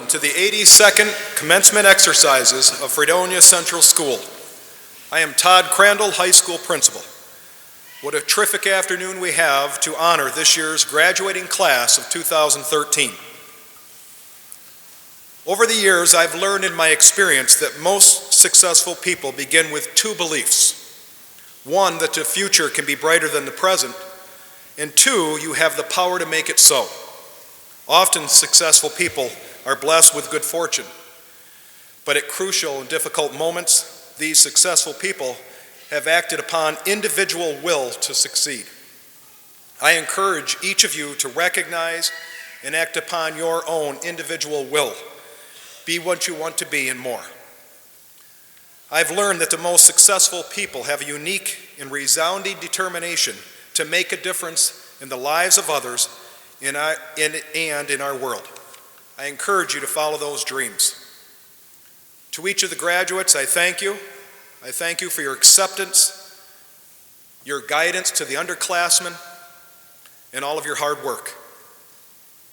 to the 82nd commencement exercises of Fredonia Central School. I am Todd Crandall, high school principal. What a terrific afternoon we have to honor this year's graduating class of 2013. Over the years, I've learned in my experience that most successful people begin with two beliefs. One, that the future can be brighter than the present, and two, you have the power to make it so. Often successful people are blessed with good fortune, but at crucial and difficult moments, these successful people have acted upon individual will to succeed. I encourage each of you to recognize and act upon your own individual will. Be what you want to be and more. I've learned that the most successful people have a unique and resounding determination to make a difference in the lives of others and in our world. I encourage you to follow those dreams. To each of the graduates, I thank you. I thank you for your acceptance, your guidance to the underclassmen, and all of your hard work.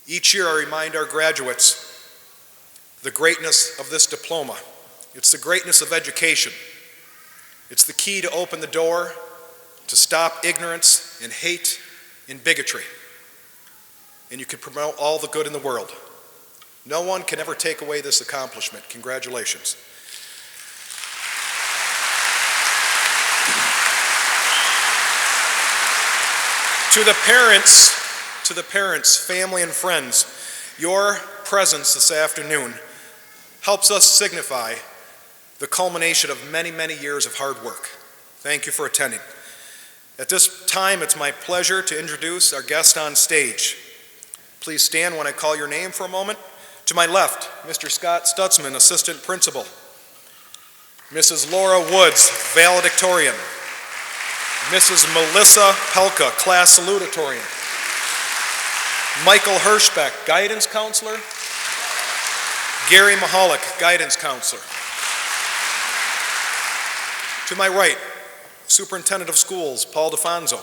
Each year I remind our graduates the greatness of this diploma. It's the greatness of education. It's the key to open the door to stop ignorance and hate and bigotry. And you can promote all the good in the world. No one can ever take away this accomplishment. Congratulations. To the parents, family, and friends, your presence this afternoon helps us signify the culmination of many, many years of hard work. Thank you for attending. At this time, it's my pleasure to introduce our guest on stage. Please stand when I call your name for a moment. To my left, Mr. Scott Stutzman, Assistant Principal. Mrs. Laura Woods, Valedictorian. Mrs. Melissa Pelka, Class Salutatorian. Michael Hirschbeck, Guidance Counselor. Gary Mahalik, Guidance Counselor. To my right, Superintendent of Schools, Paul DeFonso.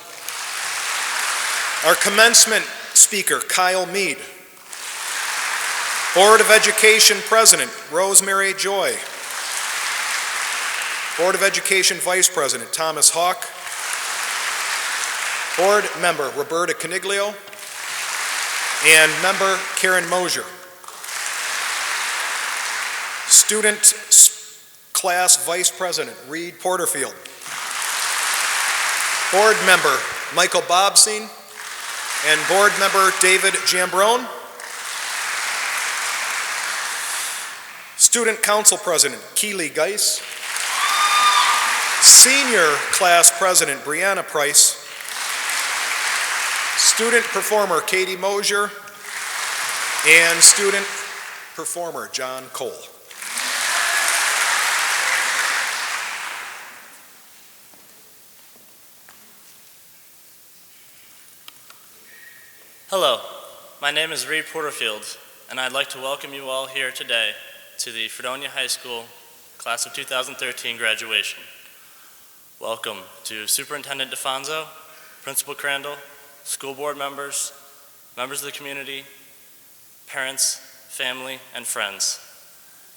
Our commencement speaker, Kyle Mead. Board of Education President, Rosemary Joy. Board of Education Vice President, Thomas Hawk. Board Member, Roberta Caniglio. And Member, Karen Mosier. Student Class Vice President, Reed Porterfield. Board Member, Michael Bobstein. And Board Member, David Jambrone. Student Council President, Keely Geis. Senior Class President, Brianna Price. Student Performer, Katie Mosier. And Student Performer, John Cole. Hello, my name is Reed Porterfield, and I'd like to welcome you all here today to the Fredonia High School Class of 2013 graduation. Welcome to Superintendent DeFonso, Principal Crandall, school board members, members of the community, parents, family, and friends.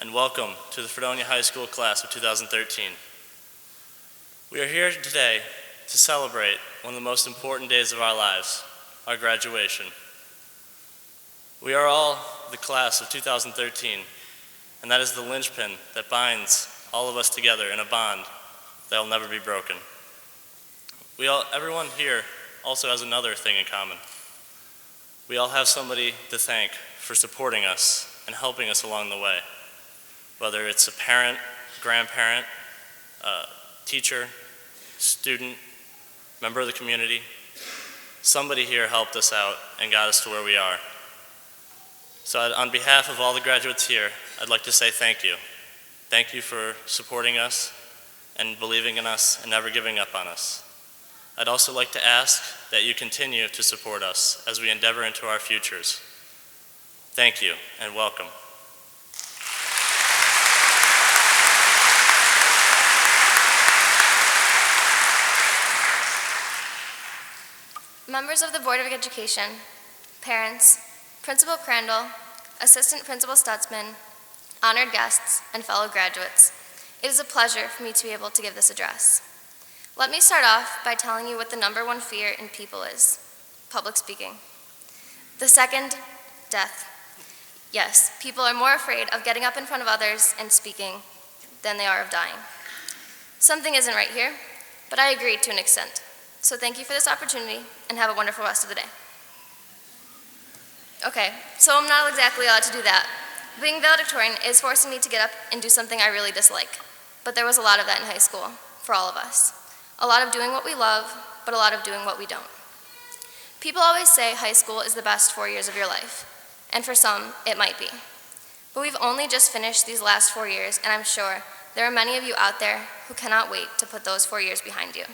And welcome to the Fredonia High School Class of 2013. We are here today to celebrate one of the most important days of our lives, our graduation. We are all the class of 2013, and that is the linchpin that binds all of us together in a bond that will never be broken. Everyone here also has another thing in common. We all have somebody to thank for supporting us and helping us along the way, whether it's a parent, grandparent, teacher, student, member of the community. Somebody here helped us out and got us to where we are. So on behalf of all the graduates here, I'd like to say thank you. Thank you for supporting us and believing in us and never giving up on us. I'd also like to ask that you continue to support us as we endeavor into our futures. Thank you and welcome. Members of the Board of Education, parents, Principal Crandall, Assistant Principal Stutzman, honored guests, and fellow graduates, it is a pleasure for me to be able to give this address. Let me start off by telling you what the number one fear in people is: public speaking. The second, death. Yes, people are more afraid of getting up in front of others and speaking than they are of dying. Something isn't right here, but I agree to an extent. So thank you for this opportunity, and have a wonderful rest of the day. Okay, so I'm not exactly allowed to do that. Being valedictorian is forcing me to get up and do something I really dislike. But there was a lot of that in high school, for all of us. A lot of doing what we love, but a lot of doing what we don't. People always say high school is the best 4 years of your life, and for some, it might be. But we've only just finished these last 4 years, and I'm sure there are many of you out there who cannot wait to put those 4 years behind you.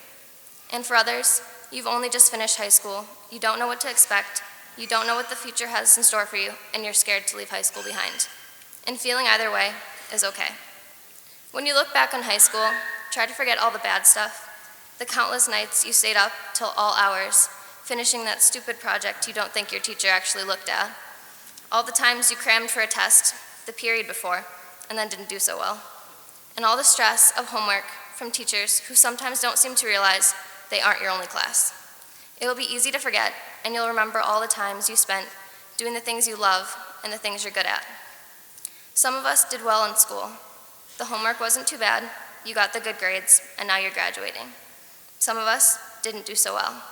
And for others, you've only just finished high school, you don't know what to expect, you don't know what the future has in store for you, and you're scared to leave high school behind. And feeling either way is okay. When you look back on high school, try to forget all the bad stuff, the countless nights you stayed up till all hours, finishing that stupid project you don't think your teacher actually looked at, all the times you crammed for a test the period before and then didn't do so well, and all the stress of homework from teachers who sometimes don't seem to realize they aren't your only class. It will be easy to forget, and you'll remember all the times you spent doing the things you love and the things you're good at. Some of us did well in school. The homework wasn't too bad, you got the good grades, and now you're graduating. Some of us didn't do so well,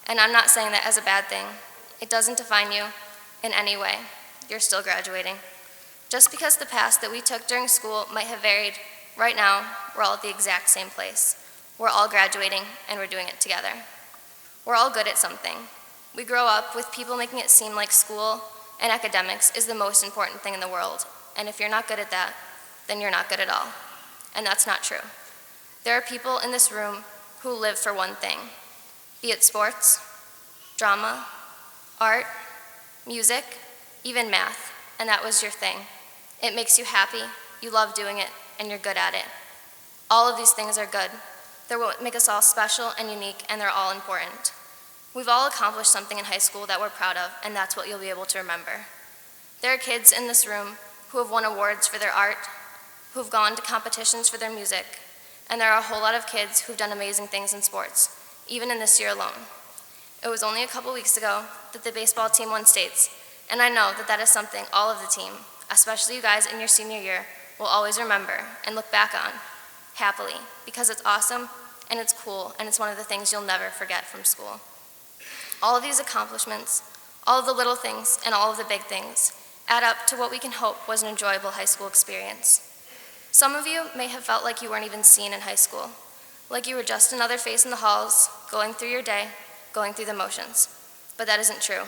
and I'm not saying that as a bad thing. It doesn't define you in any way. You're still graduating. Just because the path that we took during school might have varied, right now, we're all at the exact same place. We're all graduating, and we're doing it together. We're all good at something. We grow up with people making it seem like school and academics is the most important thing in the world, and if you're not good at that, then you're not good at all. And that's not true. There are people in this room who live for one thing, be it sports, drama, art, music, even math, and that was your thing. It makes you happy, you love doing it, and you're good at it. All of these things are good. They're what make us all special and unique, and they're all important. We've all accomplished something in high school that we're proud of, and that's what you'll be able to remember. There are kids in this room who have won awards for their art, who've gone to competitions for their music, and there are a whole lot of kids who've done amazing things in sports, even in this year alone. It was only a couple weeks ago that the baseball team won states, and I know that that is something all of the team, especially you guys in your senior year, will always remember and look back on, happily, because it's awesome, and it's cool, and it's one of the things you'll never forget from school. All of these accomplishments, all of the little things, and all of the big things add up to what we can hope was an enjoyable high school experience. Some of you may have felt like you weren't even seen in high school, like you were just another face in the halls, going through your day, going through the motions. But that isn't true.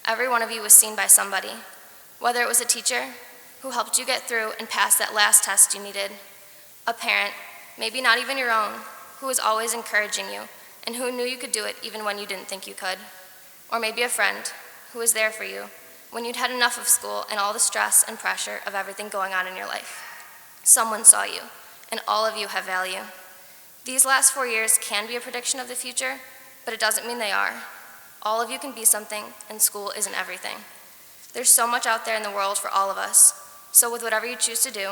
Every one of you was seen by somebody, whether it was a teacher who helped you get through and pass that last test you needed, a parent, maybe not even your own, who was always encouraging you and who knew you could do it even when you didn't think you could, or maybe a friend who was there for you when you'd had enough of school and all the stress and pressure of everything going on in your life. Someone saw you, and all of you have value. These last 4 years can be a prediction of the future, but it doesn't mean they are. All of you can be something, and school isn't everything. There's so much out there in the world for all of us, so with whatever you choose to do,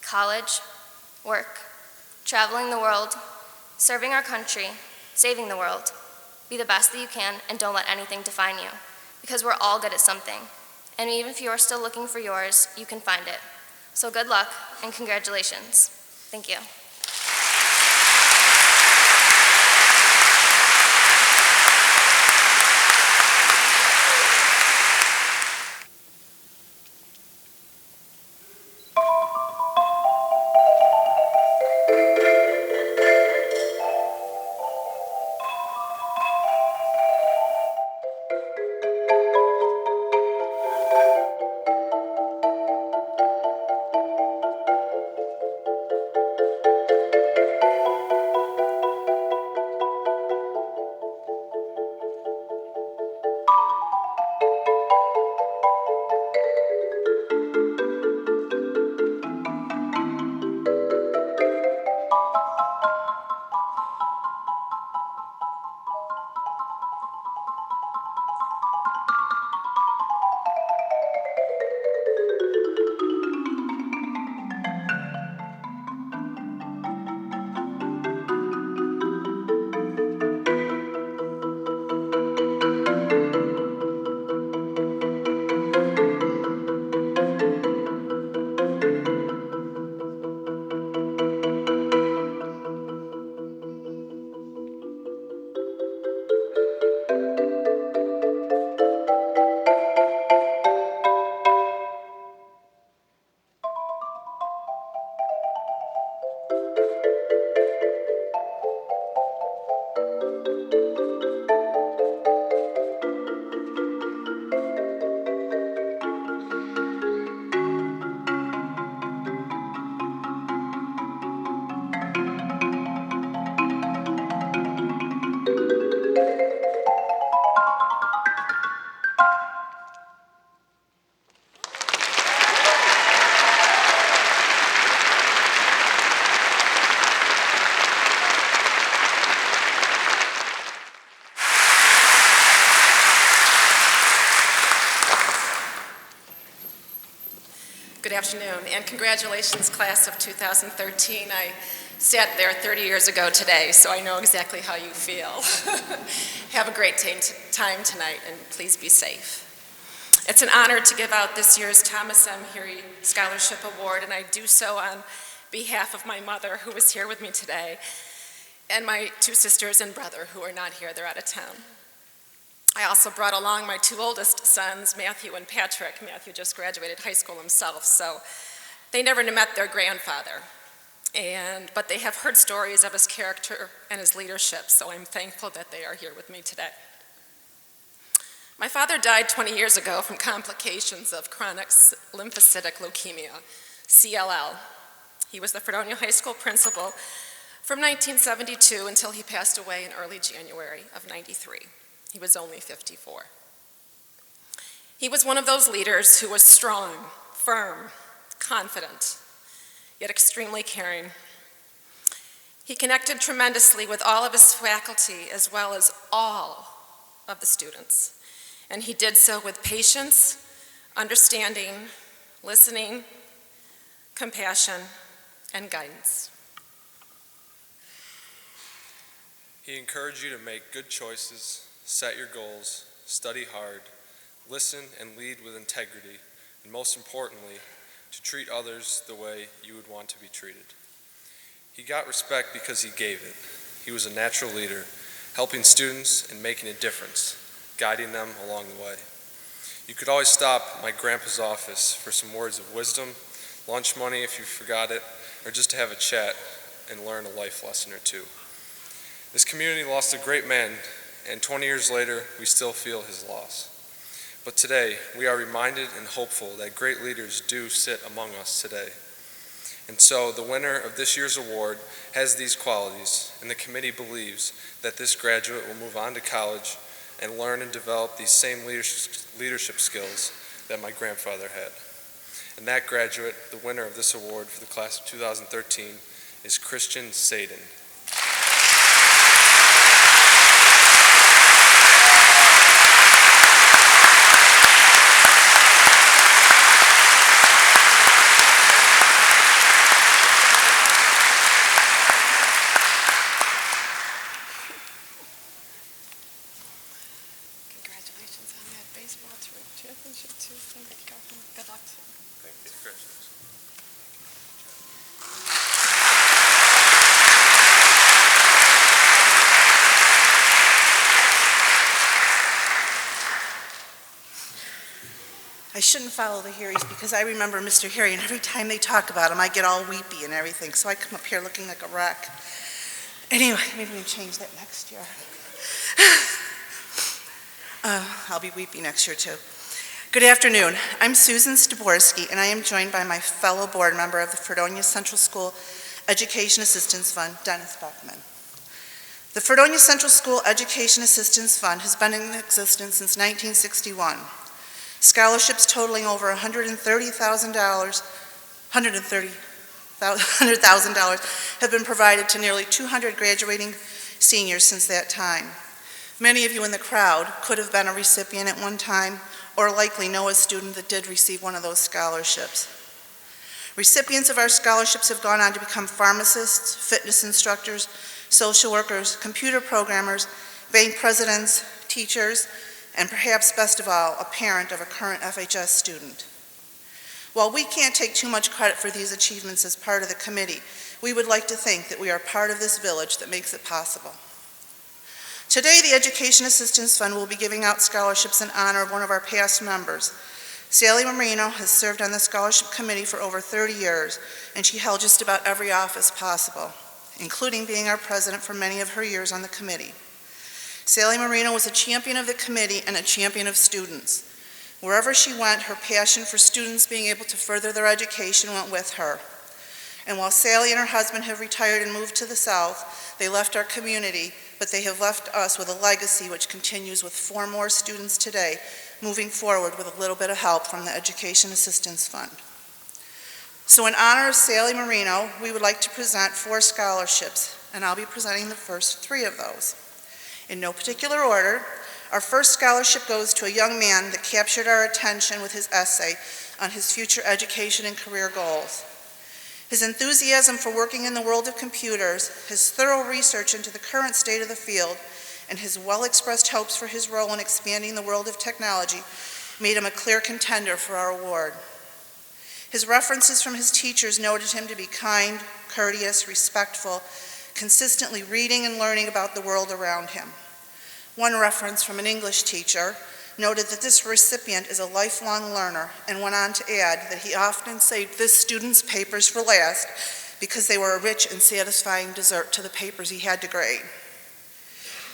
college, work, traveling the world, serving our country, saving the world, be the best that you can, and don't let anything define you, because we're all good at something, and even if you're still looking for yours, you can find it. So good luck, and congratulations. Thank you. Good afternoon, and congratulations, class of 2013. I sat there 30 years ago today, so I know exactly how you feel. Have a great time tonight, and please be safe. It's an honor to give out this year's Thomas M. Heary Scholarship Award, and I do so on behalf of my mother, who is here with me today, and my two sisters and brother, who are not here. They're out of town. I also brought along my two oldest sons, Matthew and Patrick. Matthew just graduated high school himself, so they never met their grandfather. But they have heard stories of his character and his leadership, so I'm thankful that they are here with me today. My father died 20 years ago from complications of chronic lymphocytic leukemia, CLL. He was the Fredonia High School principal from 1972 until he passed away in early January of '93. He was only 54. He was one of those leaders who was strong, firm, confident, yet extremely caring. He connected tremendously with all of his faculty as well as all of the students. And he did so with patience, understanding, listening, compassion, and guidance. He encouraged you to make good choices, set your goals, study hard, listen and lead with integrity, and most importantly, to treat others the way you would want to be treated. He got respect because he gave it. He was a natural leader, helping students and making a difference, guiding them along the way. You could always stop at my grandpa's office for some words of wisdom, lunch money if you forgot it, or just to have a chat and learn a life lesson or two. This community lost a great man, and 20 years later, we still feel his loss. But today, we are reminded and hopeful that great leaders do sit among us today. And so, the winner of this year's award has these qualities, and the committee believes that this graduate will move on to college and learn and develop these same leadership skills that my grandfather had. And that graduate, the winner of this award for the class of 2013, is Christian Sadin. I shouldn't follow the Hearys because I remember Mr. Heary, and every time they talk about him, I get all weepy and everything, so I come up here looking like a wreck. Anyway, maybe we can change that next year. I'll be weepy next year, too. Good afternoon. I'm Susan Staborski, and I am joined by my fellow board member of the Fredonia Central School Education Assistance Fund, Dennis Beckman. The Fredonia Central School Education Assistance Fund has been in existence since 1961. Scholarships totaling over $100,000 have been provided to nearly 200 graduating seniors since that time. Many of you in the crowd could have been a recipient at one time or likely know a student that did receive one of those scholarships. Recipients of our scholarships have gone on to become pharmacists, fitness instructors, social workers, computer programmers, bank presidents, teachers, and perhaps best of all, a parent of a current FHS student. While we can't take too much credit for these achievements as part of the committee, we would like to think that we are part of this village that makes it possible. Today, the Education Assistance Fund will be giving out scholarships in honor of one of our past members. Sally Marino has served on the scholarship committee for over 30 years, and she held just about every office possible, including being our president for many of her years on the committee. Sally Marino was a champion of the committee and a champion of students. Wherever she went, her passion for students being able to further their education went with her. And while Sally and her husband have retired and moved to the South, they left our community, but they have left us with a legacy which continues with 4 more students today, moving forward with a little bit of help from the Education Assistance Fund. So in honor of Sally Marino, we would like to present 4 scholarships, and I'll be presenting the first 3 of those. In no particular order, Our first scholarship goes to a young man that captured our attention with his essay on his future education and career goals. His enthusiasm for working in the world of computers, his thorough research into the current state of the field, and his well-expressed hopes for his role in expanding the world of technology made him a clear contender for our award. His references from his teachers noted him to be kind, courteous, respectful, consistently reading and learning about the world around him. One reference from an English teacher noted that this recipient is a lifelong learner and went on to add that he often saved this student's papers for last because they were a rich and satisfying dessert to the papers he had to grade.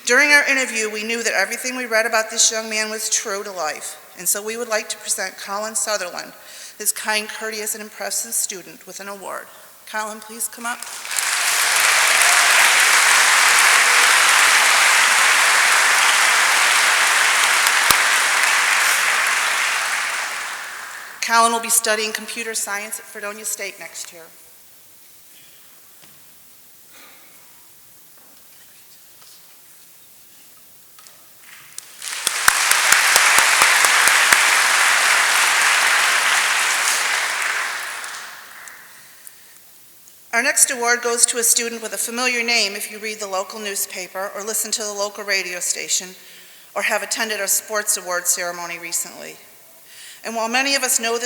During our interview, we knew that everything we read about this young man was true to life, and so we would like to present Colin Sutherland, this kind, courteous, and impressive student, with an award. Colin, please come up. Colin will be studying computer science at Fredonia State next year. Our next award goes to a student with a familiar name if you read the local newspaper or listen to the local radio station or have attended a sports award ceremony recently. And while many of us know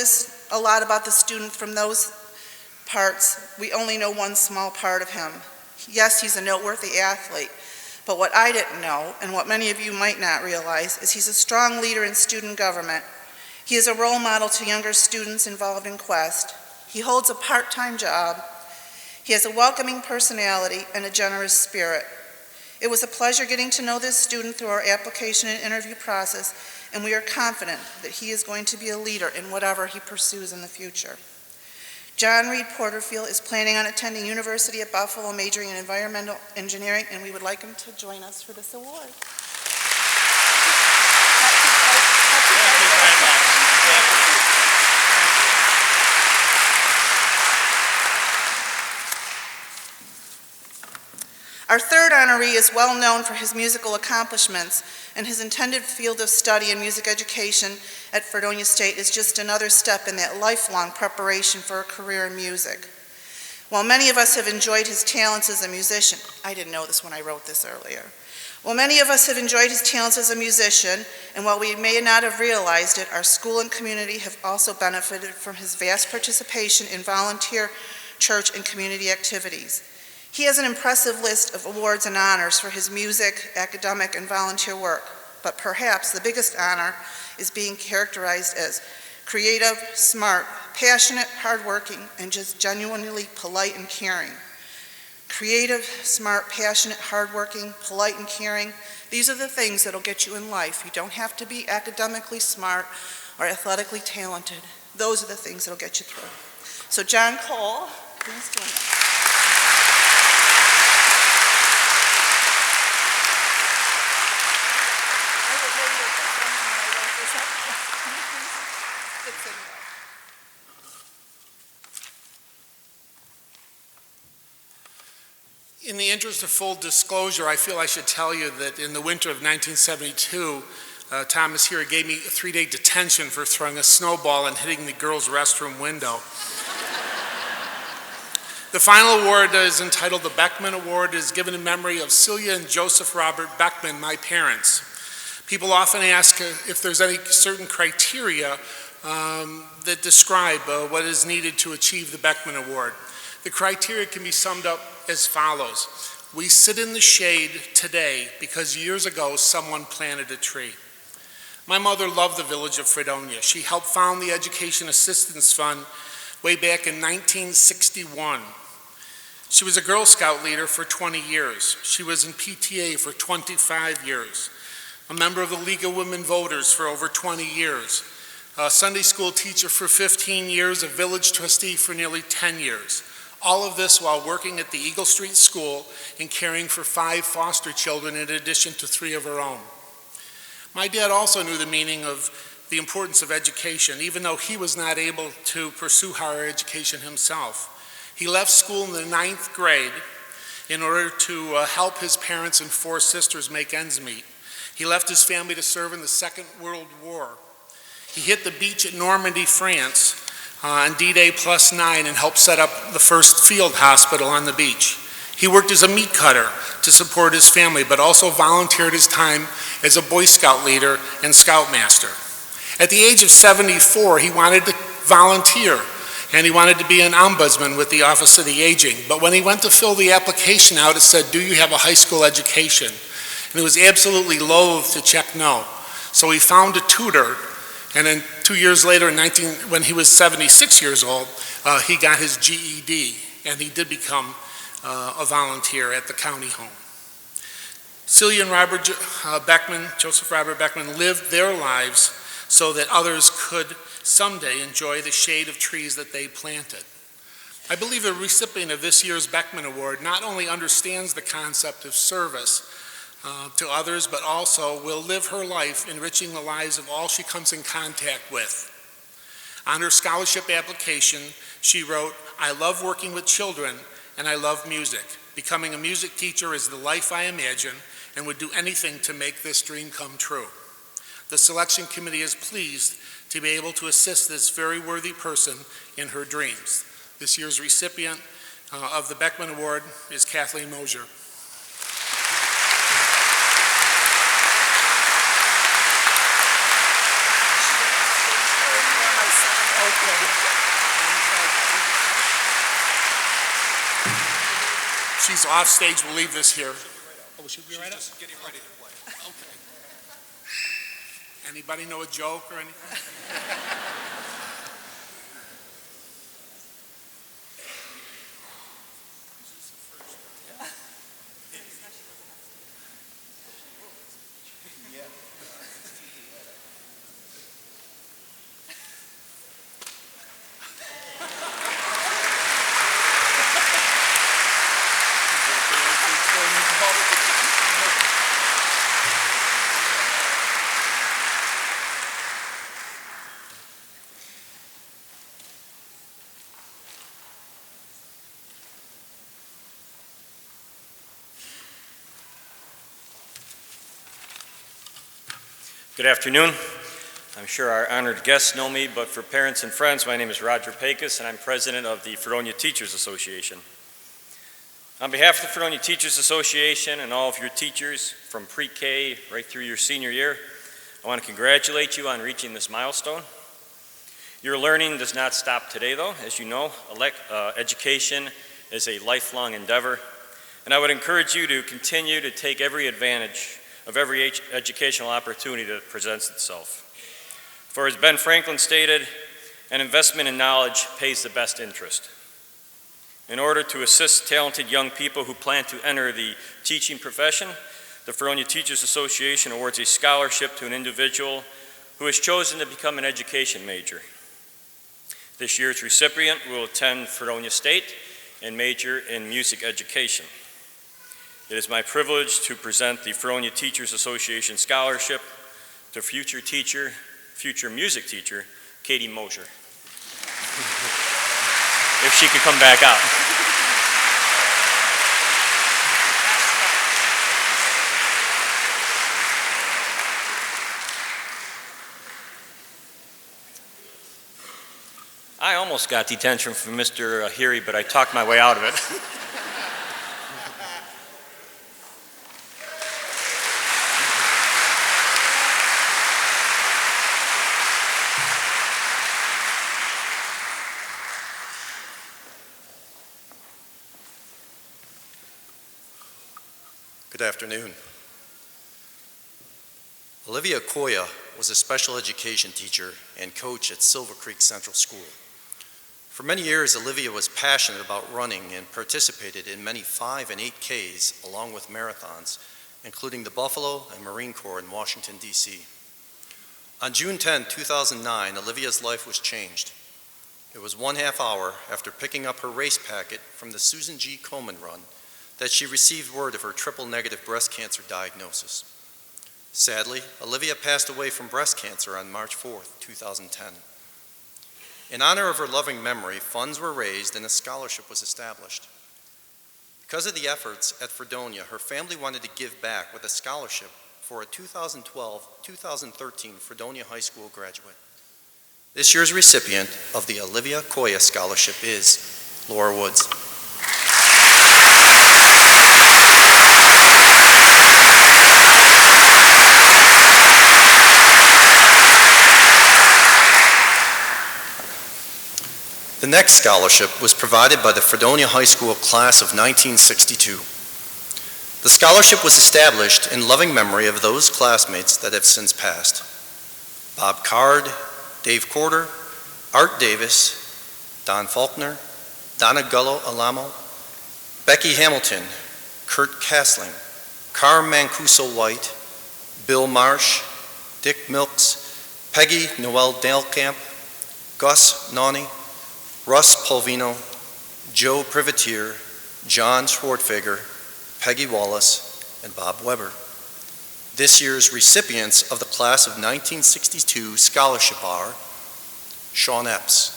a lot about the student from those parts, we only know one small part of him. Yes, he's a noteworthy athlete, but what I didn't know, and what many of you might not realize, is he's a strong leader in student government. He is a role model to younger students involved in Quest. He holds a part-time job. He has a welcoming personality and a generous spirit. It was a pleasure getting to know this student through our application and interview process, and we are confident that he is going to be a leader in whatever he pursues in the future. John Reed Porterfield is planning on attending University at Buffalo, majoring in environmental engineering, and we would like him to join us for this award. Thank you very much. Our third honoree is well known for his musical accomplishments, and his intended field of study in music education at Fredonia State is just another step in that lifelong preparation for a career in music. While many of us have enjoyed his talents as a musician, I didn't know this when I wrote this earlier. While many of us have enjoyed his talents as a musician, and while we may not have realized it, our school and community have also benefited from his vast participation in volunteer, church, and community activities. He has an impressive list of awards and honors for his music, academic, and volunteer work, but perhaps the biggest honor is being characterized as creative, smart, passionate, hardworking, and just genuinely polite and caring. Creative, smart, passionate, hardworking, polite, and caring, these are the things that'll get you in life. You don't have to be academically smart or athletically talented. Those are the things that'll get you through. So John Cole, please join us. In the interest of full disclosure, I feel I should tell you that in the winter of 1972, Thomas here gave me a 3-day detention for throwing a snowball and hitting the girls' restroom window. The final award is entitled the Beckman Award. It is given in memory of Celia and Joseph Robert Beckman, my parents. People often ask if there's any certain criteria that describe what is needed to achieve the Beckman Award. The criteria can be summed up as follows. We sit in the shade today because years ago someone planted a tree. My mother loved the village of Fredonia. She helped found the Education Assistance Fund way back in 1961. She was a Girl Scout leader for 20 years. She was in PTA for 25 years. A member of the League of Women Voters for over 20 years. A Sunday school teacher for 15 years, a village trustee for nearly 10 years. All of this while working at the Eagle Street School and caring for 5 foster children in addition to 3 of her own. My dad also knew the meaning of the importance of education, even though he was not able to pursue higher education himself. He left school in the 9th grade in order to help his parents and 4 sisters make ends meet. He left his family to serve in the Second World War. He hit the beach at Normandy, France on D-Day +9 and helped set up the first field hospital on the beach. He worked as a meat cutter to support his family, but also volunteered his time as a Boy Scout leader and Scoutmaster. At the age of 74, he wanted to volunteer, and he wanted to be an ombudsman with the Office of the Aging. But when he went to fill the application out, it said, "Do you have a high school education?" And it was absolutely loath to check no. So he found a tutor, and then 2 years later, when he was 76 years old, he got his GED, and he did become a volunteer at the county home. Celia and Joseph Robert Beckman lived their lives so that others could someday enjoy the shade of trees that they planted. I believe a recipient of this year's Beckman Award not only understands the concept of service to others, but also will live her life enriching the lives of all she comes in contact with. On her scholarship application, she wrote, "I love working with children and I love music. Becoming a music teacher is the life I imagine and would do anything to make this dream come true." The selection committee is pleased to be able to assist this very worthy person in her dreams. This year's recipient of the Beckman Award is Kathleen Mosier. She's off stage. We'll leave this here. Oh, will she be right up? Just getting ready to play. Okay. Anybody know a joke or anything? Good afternoon. I'm sure our honored guests know me, but for parents and friends, my name is Roger Pecos, and I'm president of the Fredonia Teachers Association. On behalf of the Fredonia Teachers Association and all of your teachers from pre-K right through your senior year, I want to congratulate you on reaching this milestone. Your learning does not stop today, though. As you know, education is a lifelong endeavor, and I would encourage you to continue to take every advantage of every educational opportunity that presents itself. For as Ben Franklin stated, an investment in knowledge pays the best interest. In order to assist talented young people who plan to enter the teaching profession, the Fredonia Teachers Association awards a scholarship to an individual who has chosen to become an education major. This year's recipient will attend Fredonia State and major in music education. It is my privilege to present the Fredonia Teachers Association Scholarship to future music teacher, Katie Mosier. If she could come back out. I almost got detention from Mr. Heary, but I talked my way out of it. Good afternoon. Olivia Koya was a special education teacher and coach at Silver Creek Central School. For many years, Olivia was passionate about running and participated in many 5 and 8Ks along with marathons, including the Buffalo and Marine Corps in Washington, D.C. On June 10, 2009, Olivia's life was changed. It was 1/2 hour after picking up her race packet from the Susan G. Komen run that she received word of her triple-negative breast cancer diagnosis. Sadly, Olivia passed away from breast cancer on March 4, 2010. In honor of her loving memory, funds were raised and a scholarship was established. Because of the efforts at Fredonia, her family wanted to give back with a scholarship for a 2012-2013 Fredonia High School graduate. This year's recipient of the Olivia Koya Scholarship is Laura Woods. The next scholarship was provided by the Fredonia High School class of 1962. The scholarship was established in loving memory of those classmates that have since passed: Bob Card, Dave Corder, Art Davis, Don Faulkner, Donna Gullo Alamo, Becky Hamilton, Kurt Castling, Carm Mancuso White, Bill Marsh, Dick Milks, Peggy Noel Dalkamp, Gus Nawney, Russ Polvino, Joe Privateer, John Schwartfager, Peggy Wallace, and Bob Weber. This year's recipients of the class of 1962 scholarship are Sean Epps,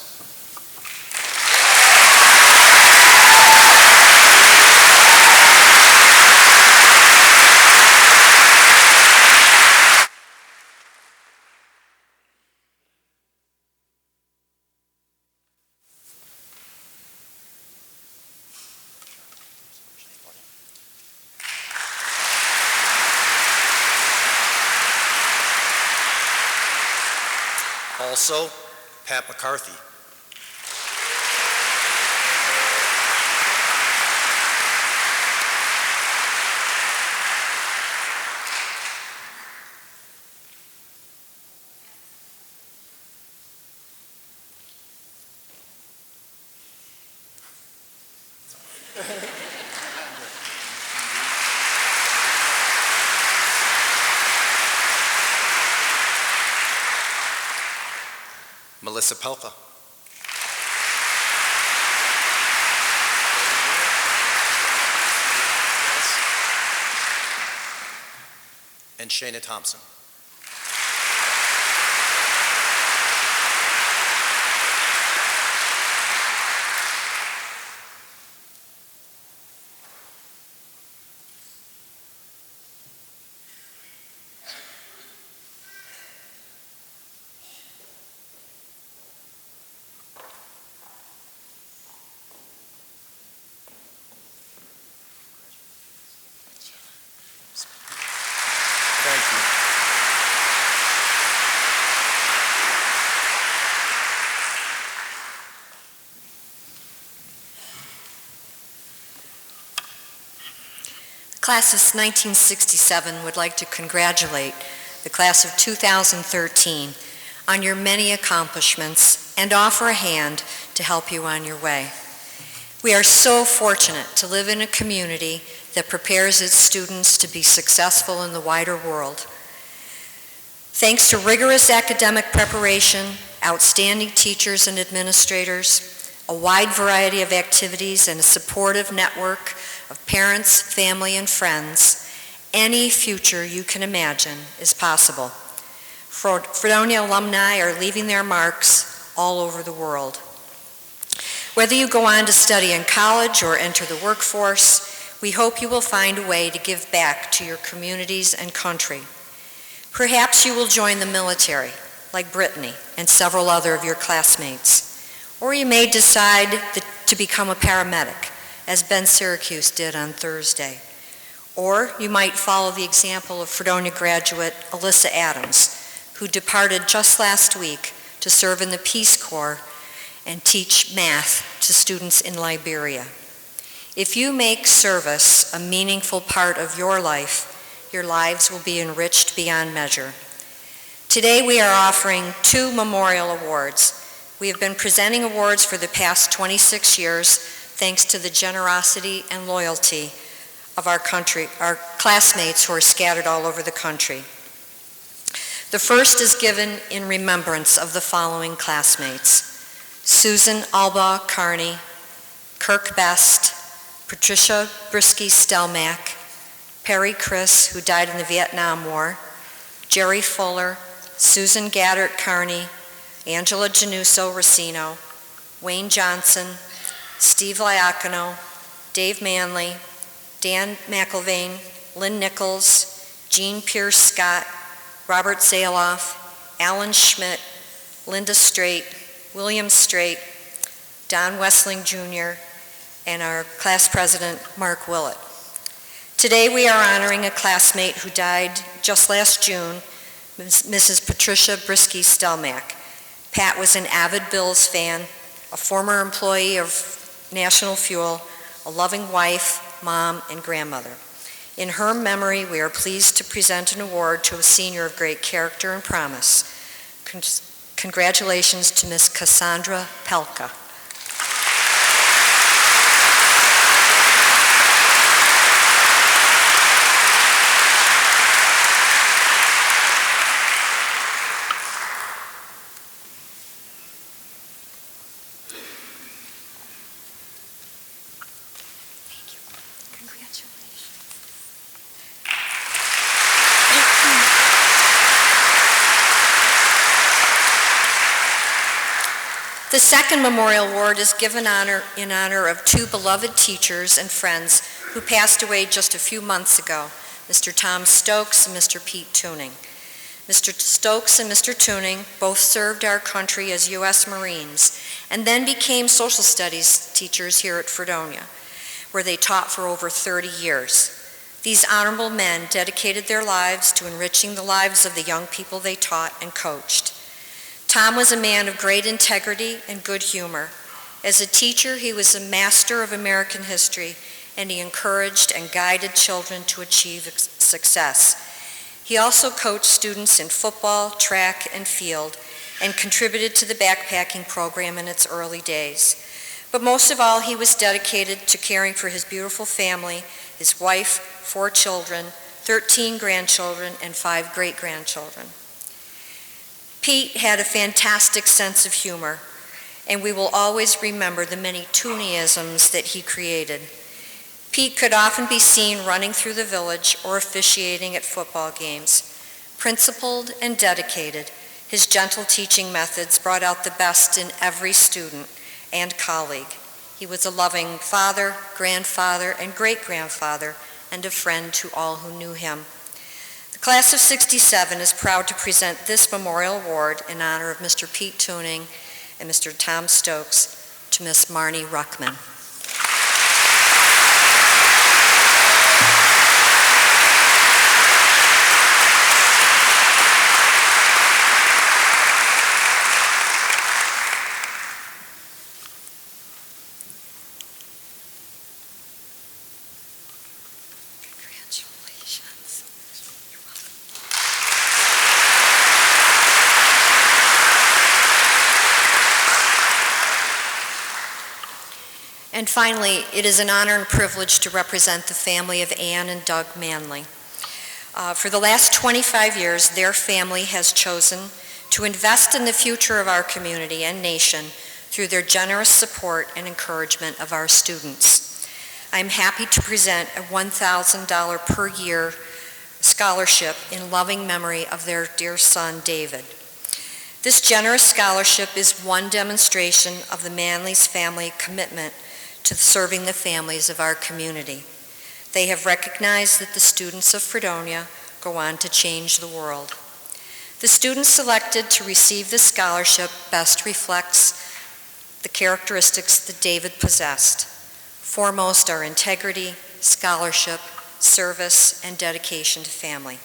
also Pat McCarthy, Melissa Pelka, and Shayna Thompson. Thank you. Class of 1967 would like to congratulate the class of 2013 on your many accomplishments and offer a hand to help you on your way. We are so fortunate to live in a community that prepares its students to be successful in the wider world. Thanks to rigorous academic preparation, outstanding teachers and administrators, a wide variety of activities, and a supportive network of parents, family, and friends, any future you can imagine is possible. Fredonia alumni are leaving their marks all over the world. Whether you go on to study in college or enter the workforce, we hope you will find a way to give back to your communities and country. Perhaps you will join the military, like Brittany and several other of your classmates. Or you may decide to become a paramedic, as Ben Syracuse did on Thursday. Or you might follow the example of Fredonia graduate Alyssa Adams, who departed just last week to serve in the Peace Corps and teach math to students in Liberia. If you make service a meaningful part of your life, your lives will be enriched beyond measure. Today we are offering 2 memorial awards. We have been presenting awards for the past 26 years thanks to the generosity and loyalty of our classmates who are scattered all over the country. The first is given in remembrance of the following classmates: Susan Alba Carney, Kirk Best, Patricia Brisky Stelmack, Perry Chris, who died in the Vietnam War, Jerry Fuller, Susan Gaddert Carney, Angela Januso Racino, Wayne Johnson, Steve Liacono, Dave Manley, Dan McIlvain, Lynn Nichols, Jean Pierce Scott, Robert Zaloff, Alan Schmidt, Linda Straight, William Straight, Don Wessling Jr., and our class president, Mark Willett. Today we are honoring a classmate who died just last June, Mrs. Patricia Brisky Stelmack. Pat was an avid Bills fan, a former employee of National Fuel, a loving wife, mom, and grandmother. In her memory, we are pleased to present an award to a senior of great character and promise. Congratulations to Miss Cassandra Pelka. The second Memorial Award is given in honor of two beloved teachers and friends who passed away just a few months ago, Mr. Tom Stokes and Mr. Pete Tuning. Mr. Stokes and Mr. Tuning both served our country as U.S. Marines and then became social studies teachers here at Fredonia, where they taught for over 30 years. These honorable men dedicated their lives to enriching the lives of the young people they taught and coached. Tom was a man of great integrity and good humor. As a teacher, he was a master of American history, and he encouraged and guided children to achieve success. He also coached students in football, track, and field, and contributed to the backpacking program in its early days. But most of all, he was dedicated to caring for his beautiful family, his wife, 4 children, 13 grandchildren, and 5 great-grandchildren. Pete had a fantastic sense of humor, and we will always remember the many Toonieisms that he created. Pete could often be seen running through the village or officiating at football games. Principled and dedicated, his gentle teaching methods brought out the best in every student and colleague. He was a loving father, grandfather, and great-grandfather, and a friend to all who knew him. The Class of 67 is proud to present this Memorial Award in honor of Mr. Pete Tuning and Mr. Tom Stokes to Miss Marnie Ruckman. And finally, it is an honor and privilege to represent the family of Ann and Doug Manley. For the last 25 years, their family has chosen to invest in the future of our community and nation through their generous support and encouragement of our students. I'm happy to present a $1,000 per year scholarship in loving memory of their dear son, David. This generous scholarship is one demonstration of the Manley's family commitment to serving the families of our community. They have recognized that the students of Fredonia go on to change the world. The students selected to receive this scholarship best reflects the characteristics that David possessed. Foremost are integrity, scholarship, service, and dedication to family.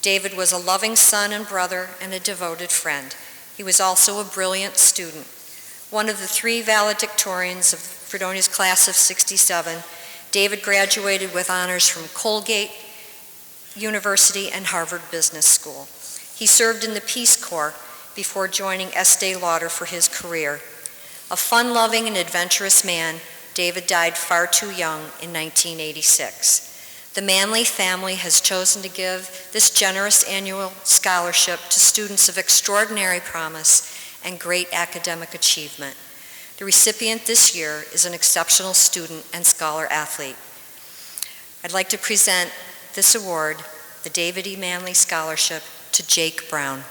David was a loving son and brother and a devoted friend. He was also a brilliant student. One of the 3 valedictorians of Fredonia's Class of 67, David graduated with honors from Colgate University and Harvard Business School. He served in the Peace Corps before joining Estee Lauder for his career. A fun-loving and adventurous man, David died far too young in 1986. The Manley family has chosen to give this generous annual scholarship to students of extraordinary promise and great academic achievement. The recipient this year is an exceptional student and scholar athlete. I'd like to present this award, the David E. Manley Scholarship, to Jake Brown.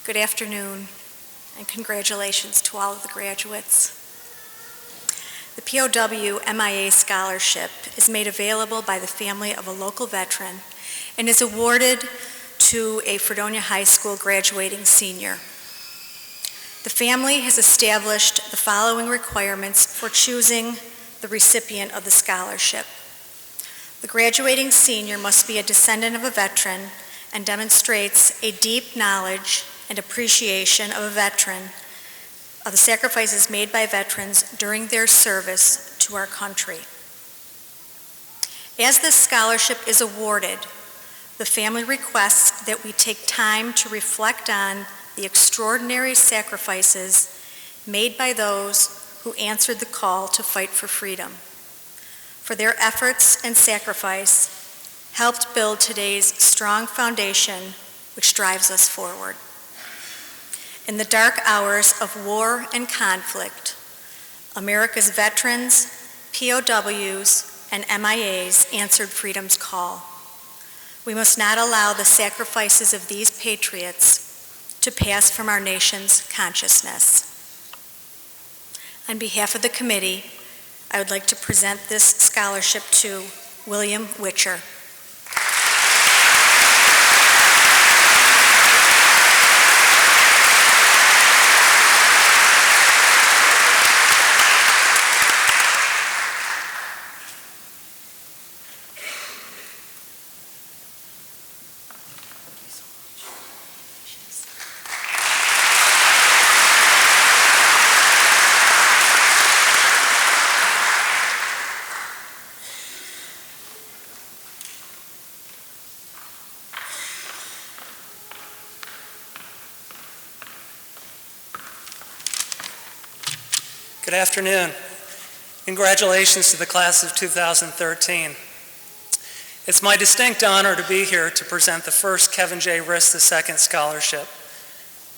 Good afternoon, and congratulations to all of the graduates. The POW MIA Scholarship is made available by the family of a local veteran and is awarded to a Fredonia High School graduating senior. The family has established the following requirements for choosing the recipient of the scholarship. The graduating senior must be a descendant of a veteran and demonstrates a deep knowledge and appreciation of a veteran, of the sacrifices made by veterans during their service to our country. As this scholarship is awarded, the family requests that we take time to reflect on the extraordinary sacrifices made by those who answered the call to fight for freedom. For their efforts and sacrifice helped build today's strong foundation which drives us forward. In the dark hours of war and conflict, America's veterans, POWs, and MIAs answered freedom's call. We must not allow the sacrifices of these patriots to pass from our nation's consciousness. On behalf of the committee, I would like to present this scholarship to William Witcher. Good afternoon. Congratulations to the class of 2013. It's my distinct honor to be here to present the first Kevin J. Riss II Scholarship.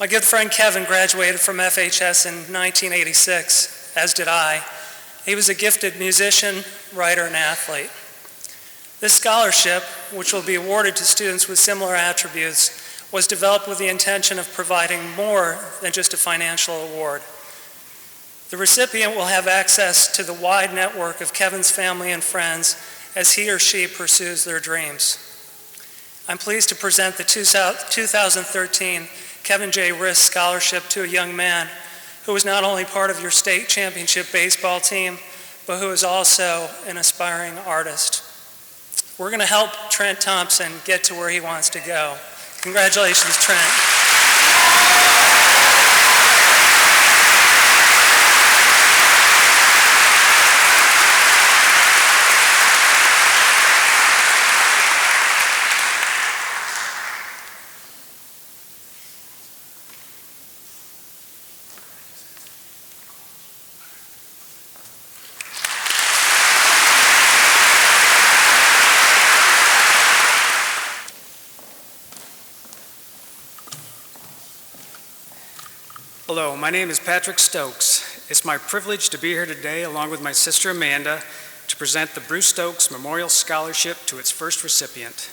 My good friend Kevin graduated from FHS in 1986, as did I. He was a gifted musician, writer, and athlete. This scholarship, which will be awarded to students with similar attributes, was developed with the intention of providing more than just a financial award. The recipient will have access to the wide network of Kevin's family and friends as he or she pursues their dreams. I'm pleased to present the 2013 Kevin J. Riss Scholarship to a young man who is not only part of your state championship baseball team, but who is also an aspiring artist. We're going to help Trent Thompson get to where he wants to go. Congratulations, Trent. Hello, my name is Patrick Stokes. It's my privilege to be here today along with my sister Amanda to present the Bruce Stokes Memorial Scholarship to its first recipient.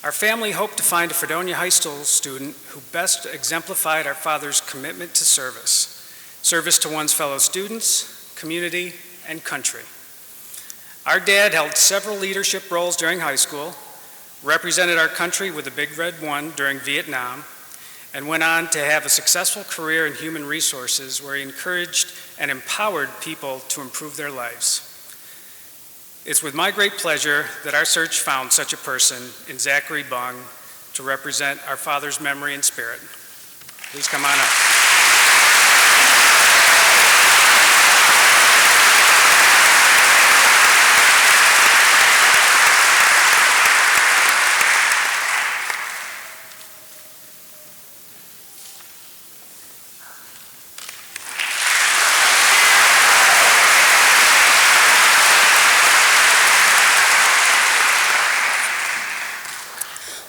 Our family hoped to find a Fredonia High School student who best exemplified our father's commitment to service to one's fellow students, community, and country. Our dad held several leadership roles during high school, represented our country with the Big Red One during Vietnam, and went on to have a successful career in human resources where he encouraged and empowered people to improve their lives. It's with my great pleasure that our search found such a person in Zachary Bung to represent our father's memory and spirit. Please come on up.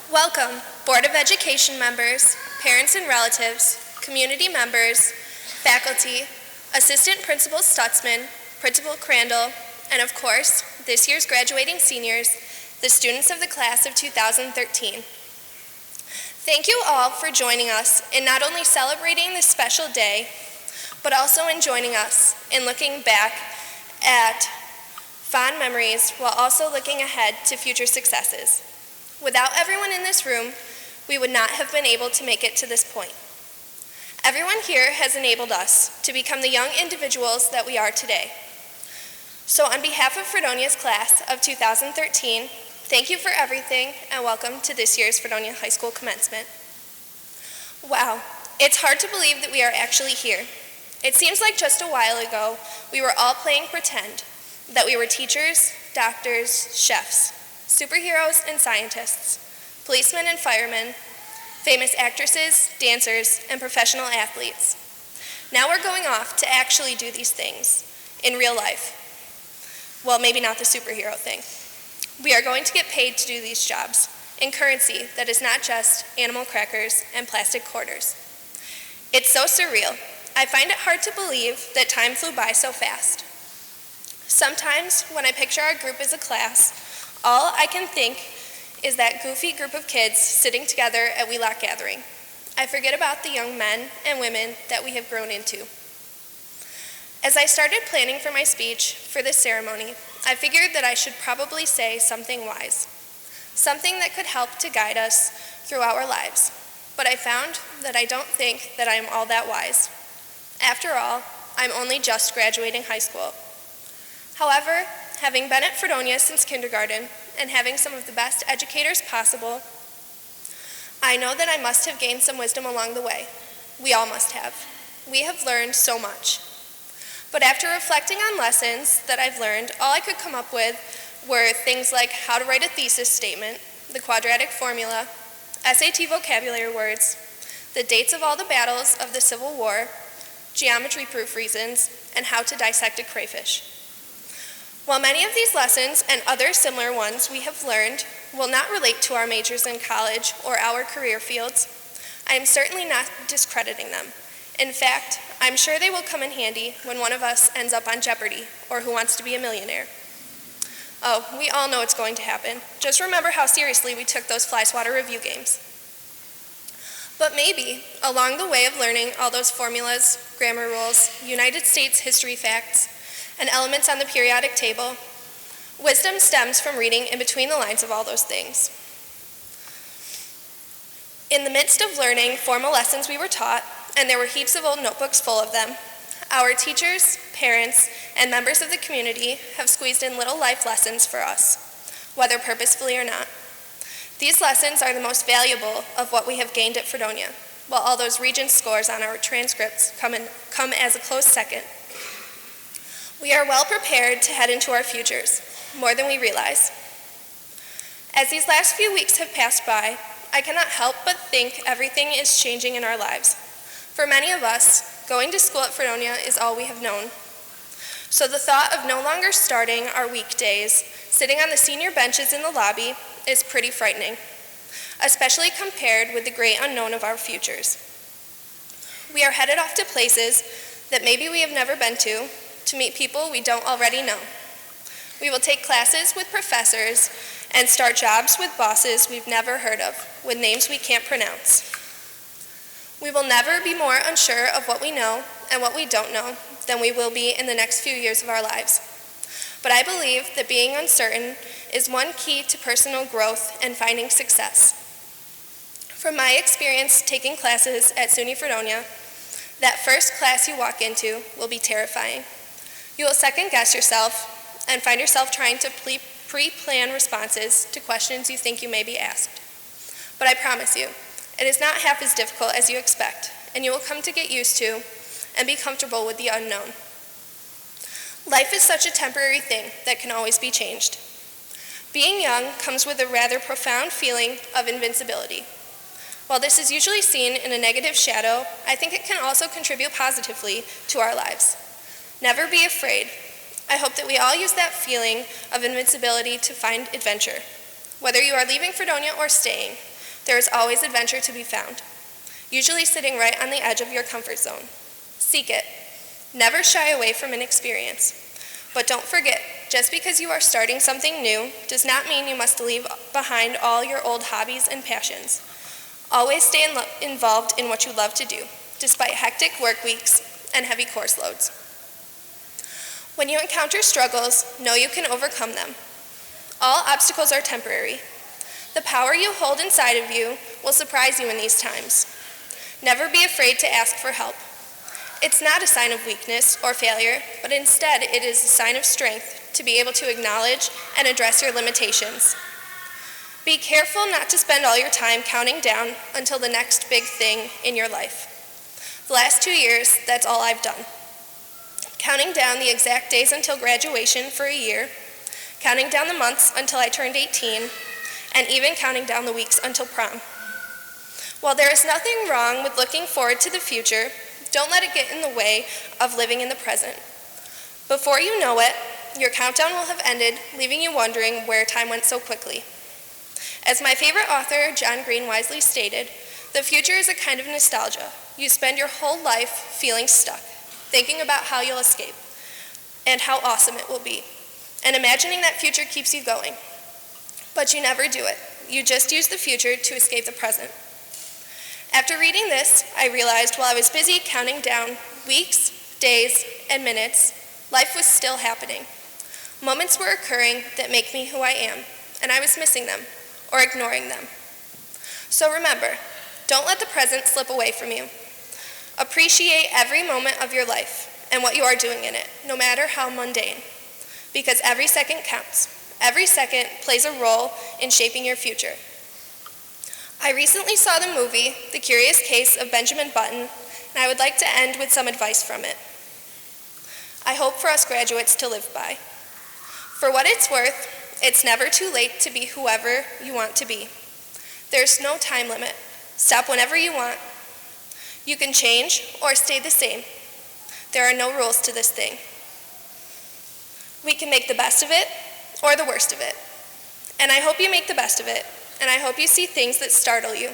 Welcome, Board of Education members, parents and relatives, community members, faculty, Assistant Principal Stutzman, Principal Crandall, and of course, this year's graduating seniors, the students of the class of 2013. Thank you all for joining us in not only celebrating this special day, but also in joining us in looking back at fond memories while also looking ahead to future successes. Without everyone in this room, we would not have been able to make it to this point. Everyone here has enabled us to become the young individuals that we are today. So on behalf of Fredonia's class of 2013, thank you for everything and welcome to this year's Fredonia High School commencement. Wow, it's hard to believe that we are actually here. It seems like just a while ago, we were all playing pretend, that we were teachers, doctors, chefs, superheroes and scientists, policemen and firemen, famous actresses, dancers, and professional athletes. Now we're going off to actually do these things in real life. Well, maybe not the superhero thing. We are going to get paid to do these jobs in currency that is not just animal crackers and plastic quarters. It's so surreal. I find it hard to believe that time flew by so fast. Sometimes when I picture our group as a class, all I can think is that goofy group of kids sitting together at Wheelock Gathering. I forget about the young men and women that we have grown into. As I started planning for my speech for this ceremony, I figured that I should probably say something wise, something that could help to guide us through our lives. But I found that I don't think that I am all that wise. After all, I'm only just graduating high school. However, having been at Fredonia since kindergarten and having some of the best educators possible, I know that I must have gained some wisdom along the way. We all must have. We have learned so much. But after reflecting on lessons that I've learned, all I could come up with were things like how to write a thesis statement, the quadratic formula, SAT vocabulary words, the dates of all the battles of the Civil War, geometry proof reasons, and how to dissect a crayfish. While many of these lessons and other similar ones we have learned will not relate to our majors in college or our career fields, I am certainly not discrediting them. In fact, I'm sure they will come in handy when one of us ends up on Jeopardy or Who Wants to Be a Millionaire. Oh, we all know it's going to happen. Just remember how seriously we took those fly swatter review games. But maybe, along the way of learning all those formulas, grammar rules, United States history facts, and elements on the periodic table, wisdom stems from reading in between the lines of all those things. In the midst of learning formal lessons we were taught, and there were heaps of old notebooks full of them, our teachers, parents, and members of the community have squeezed in little life lessons for us, whether purposefully or not. These lessons are the most valuable of what we have gained at Fredonia, while all those Regents scores on our transcripts come as a close second. We are well prepared to head into our futures, more than we realize. As these last few weeks have passed by, I cannot help but think everything is changing in our lives. For many of us, going to school at Fredonia is all we have known. So the thought of no longer starting our weekdays sitting on the senior benches in the lobby is pretty frightening, especially compared with the great unknown of our futures. We are headed off to places that maybe we have never been to meet people we don't already know. We will take classes with professors and start jobs with bosses we've never heard of, with names we can't pronounce. We will never be more unsure of what we know and what we don't know than we will be in the next few years of our lives. But I believe that being uncertain is one key to personal growth and finding success. From my experience taking classes at SUNY Fredonia, that first class you walk into will be terrifying. You will second guess yourself and find yourself trying to pre-plan responses to questions you think you may be asked. But I promise you, it is not half as difficult as you expect, and you will come to get used to and be comfortable with the unknown. Life is such a temporary thing that can always be changed. Being young comes with a rather profound feeling of invincibility. While this is usually seen in a negative shadow, I think it can also contribute positively to our lives. Never be afraid. I hope that we all use that feeling of invincibility to find adventure. Whether you are leaving Fredonia or staying, there is always adventure to be found, usually sitting right on the edge of your comfort zone. Seek it. Never shy away from an experience. But don't forget, just because you are starting something new does not mean you must leave behind all your old hobbies and passions. Always stay involved in what you love to do, despite hectic work weeks and heavy course loads. When you encounter struggles, know you can overcome them. All obstacles are temporary. The power you hold inside of you will surprise you in these times. Never be afraid to ask for help. It's not a sign of weakness or failure, but instead it is a sign of strength to be able to acknowledge and address your limitations. Be careful not to spend all your time counting down until the next big thing in your life. The last 2 years, that's all I've done. Counting down the exact days until graduation for a year, counting down the months until I turned 18, and even counting down the weeks until prom. While there is nothing wrong with looking forward to the future, don't let it get in the way of living in the present. Before you know it, your countdown will have ended, leaving you wondering where time went so quickly. As my favorite author, John Green, wisely stated, the future is a kind of nostalgia. You spend your whole life feeling stuck, thinking about how you'll escape and how awesome it will be, and imagining that future keeps you going. But you never do it. You just use the future to escape the present. After reading this, I realized while I was busy counting down weeks, days, and minutes, life was still happening. Moments were occurring that make me who I am, and I was missing them or ignoring them. So remember, don't let the present slip away from you. Appreciate every moment of your life and what you are doing in it, no matter how mundane, because every second counts. Every second plays a role in shaping your future. I recently saw the movie, The Curious Case of Benjamin Button, and I would like to end with some advice from it. I hope for us graduates to live by. For what it's worth, it's never too late to be whoever you want to be. There's no time limit. Stop whenever you want. You can change or stay the same. There are no rules to this thing. We can make the best of it or the worst of it. And I hope you make the best of it, and I hope you see things that startle you.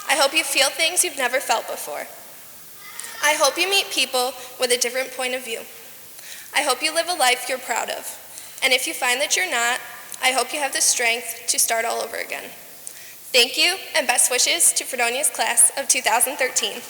I hope you feel things you've never felt before. I hope you meet people with a different point of view. I hope you live a life you're proud of. And if you find that you're not, I hope you have the strength to start all over again. Thank you, and best wishes to Fredonia's class of 2013.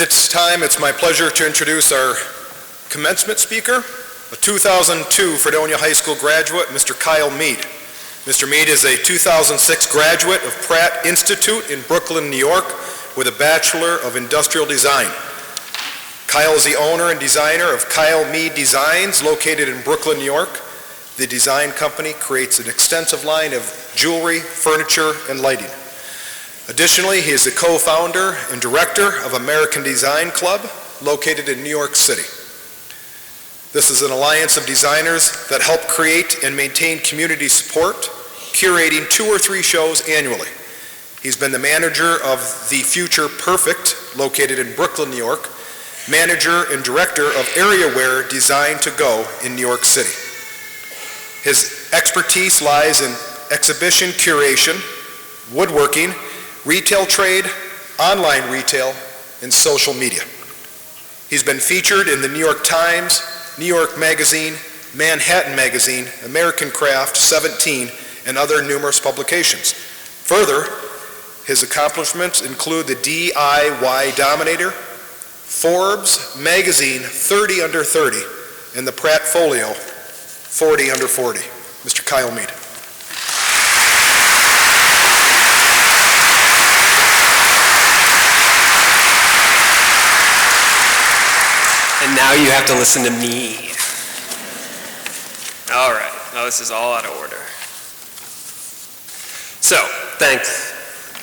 this time, it's my pleasure to introduce our commencement speaker, a 2002 Fredonia High School graduate, Mr. Kyle Mead. Mr. Mead is a 2006 graduate of Pratt Institute in Brooklyn, New York, with a Bachelor of Industrial Design. Kyle is the owner and designer of Kyle Mead Designs, located in Brooklyn, New York. The design company creates an extensive line of jewelry, furniture, and lighting. Additionally, he is the co-founder and director of American Design Club, located in New York City. This is an alliance of designers that help create and maintain community support, curating 2 or 3 shows annually. He's been the manager of The Future Perfect, located in Brooklyn, New York, manager and director of AreaWare Design to Go in New York City. His expertise lies in exhibition curation, woodworking, retail trade, online retail, and social media. He's been featured in the New York Times, New York Magazine, Manhattan Magazine, American Craft, 17, and other numerous publications. Further, his accomplishments include the DIY Dominator, Forbes Magazine 30 Under 30, and the Pratt Folio 40 Under 40. Mr. Kyle Mead. And now you have to listen to me. All right, now this is all out of order. So, thanks,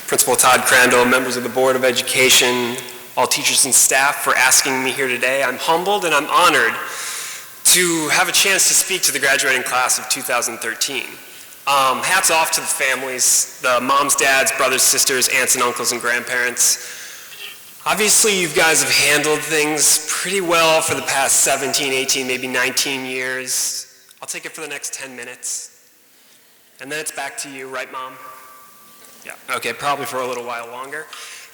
Principal Todd Crandall, members of the Board of Education, all teachers and staff for asking me here today. I'm humbled and I'm honored to have a chance to speak to the graduating class of 2013. Hats off to the families, the moms, dads, brothers, sisters, aunts and uncles and grandparents. Obviously, you guys have handled things pretty well for the past 17, 18, maybe 19 years. I'll take it for the next 10 minutes. And then it's back to you, right, Mom? Yeah, okay, probably for a little while longer.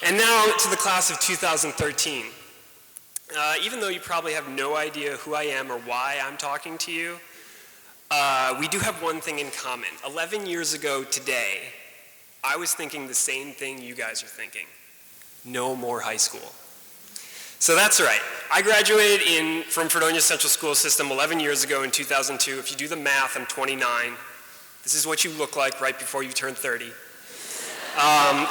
And now to the class of 2013. Even though you probably have no idea who I am or why I'm talking to you, we do have one thing in common. 11 years ago today, I was thinking the same thing you guys are thinking. No more high school. So that's right. I graduated from Fredonia Central School System 11 years ago in 2002. If you do the math, I'm 29. This is what you look like right before you turn 30.